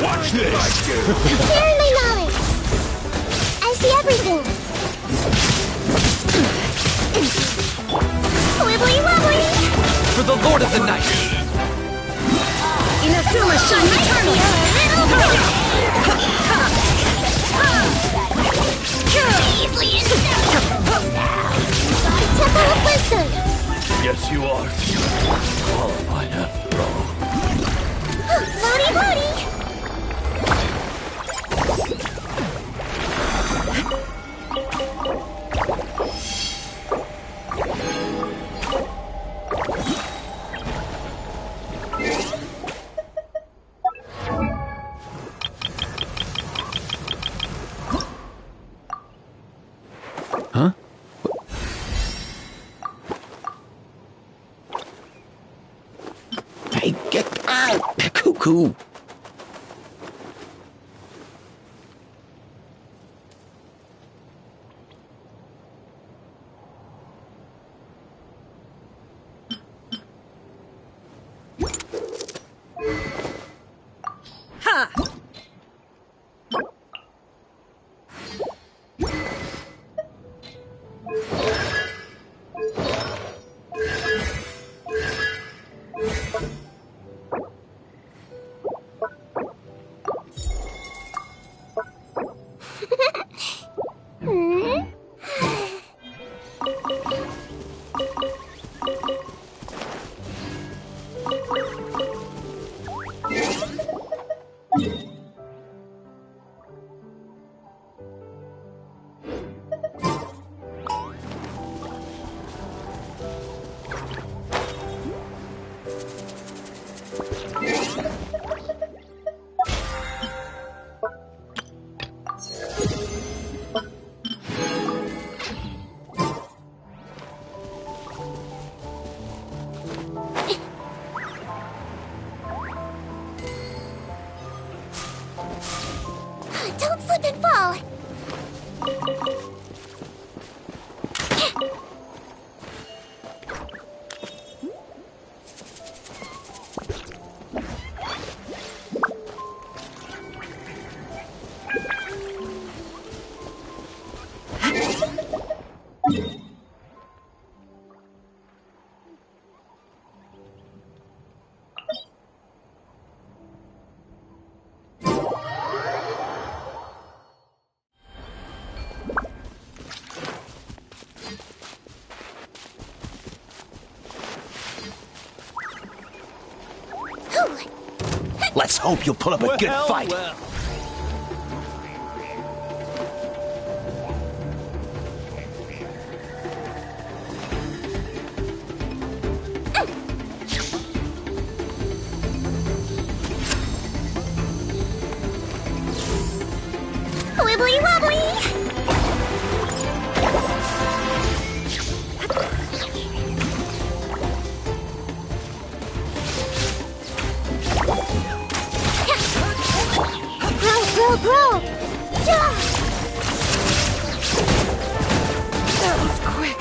Watch this! Sharing my knowledge! I see everything! Wibbly wobbly! For the Lord of the Night! Inazuma shines eternal! Easily inseparable now! Temple of Wisdom! Yes, you are. Qualified after all. Floaty floaty! Huh? Hey, get out! Cuckoo! Ha! Let's hope you'll pull up a good fight. Well. Wibbly wobbly! Bro! That was quick.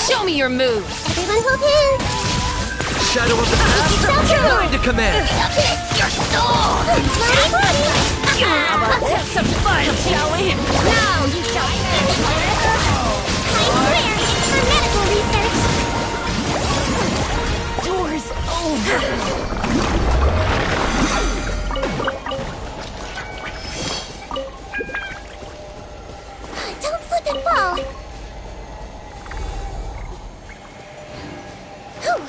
Show me your moves! Everyone hold hands! Shadow of the past, mine to command! Your soul! How about have some fun, shall we? Now you shall finish! Time clear for medical research! Doors over. Don't slip and fall! Whew.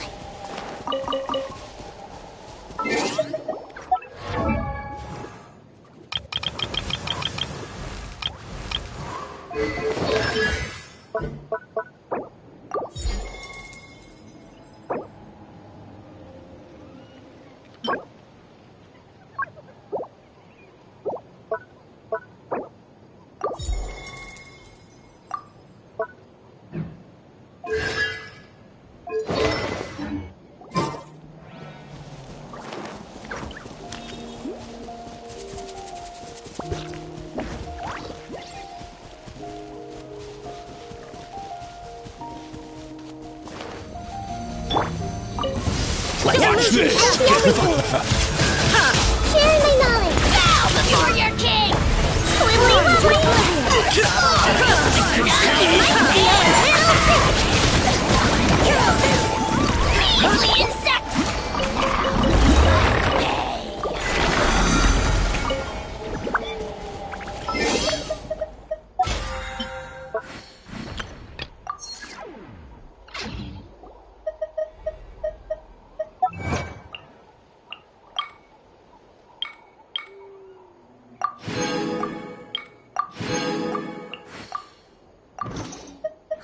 Watch this! Sharing my knowledge! Bow before your king! Wibbly wobbly! Measly insect!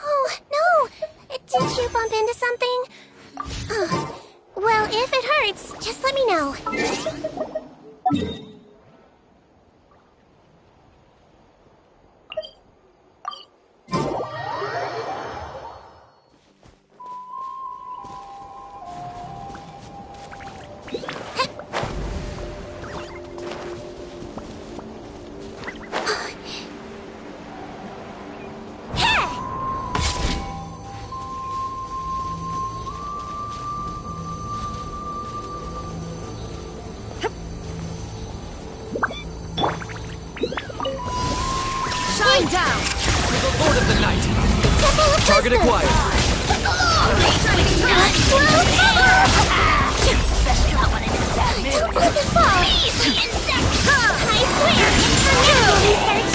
Oh, no! Did you bump into something? Well, if it hurts, just let me know. Shine down! To the Lord of the Night! Target acquired! Don't slip and fall! Measly insect! I swear, for medical research!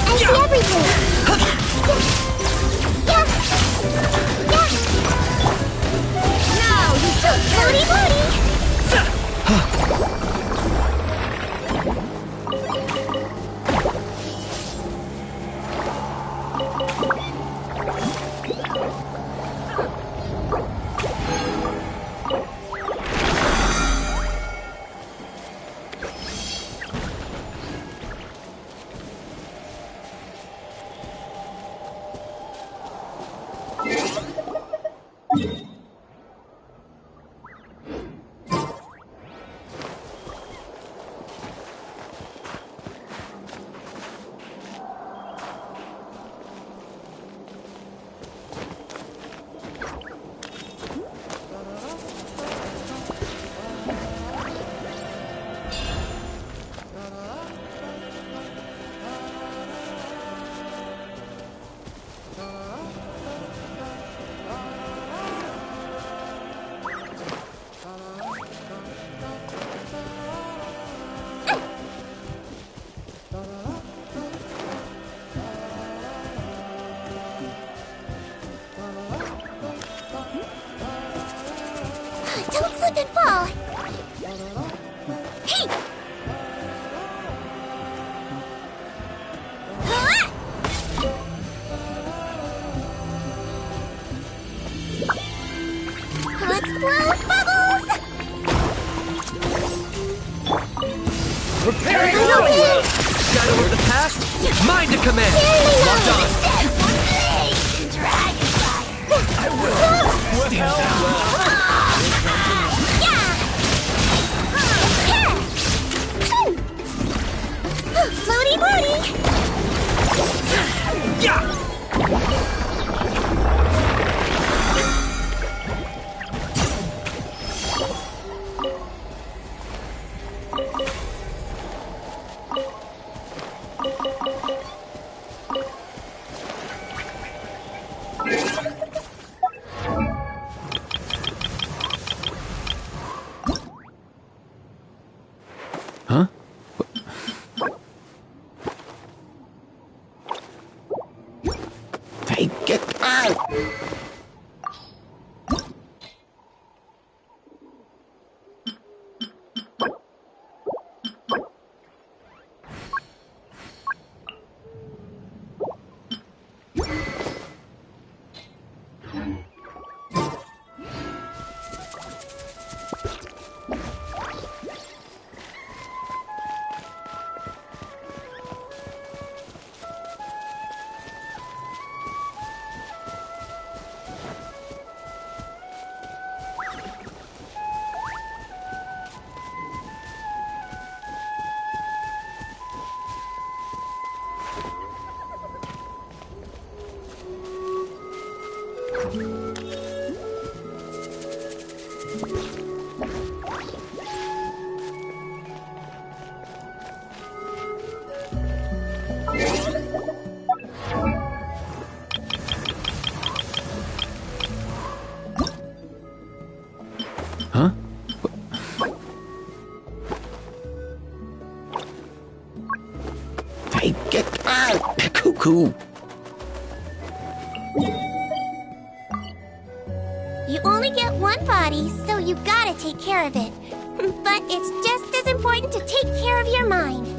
I see everything! Now you shall booty booty! For the past, mine to command! Locked on! I will! What hell? Floaty booty! Yeah! Huh? Hey, get out! Huh? Hey, get out! Cuckoo! You only get one body, so you gotta take care of it. But it's just as important to take care of your mind.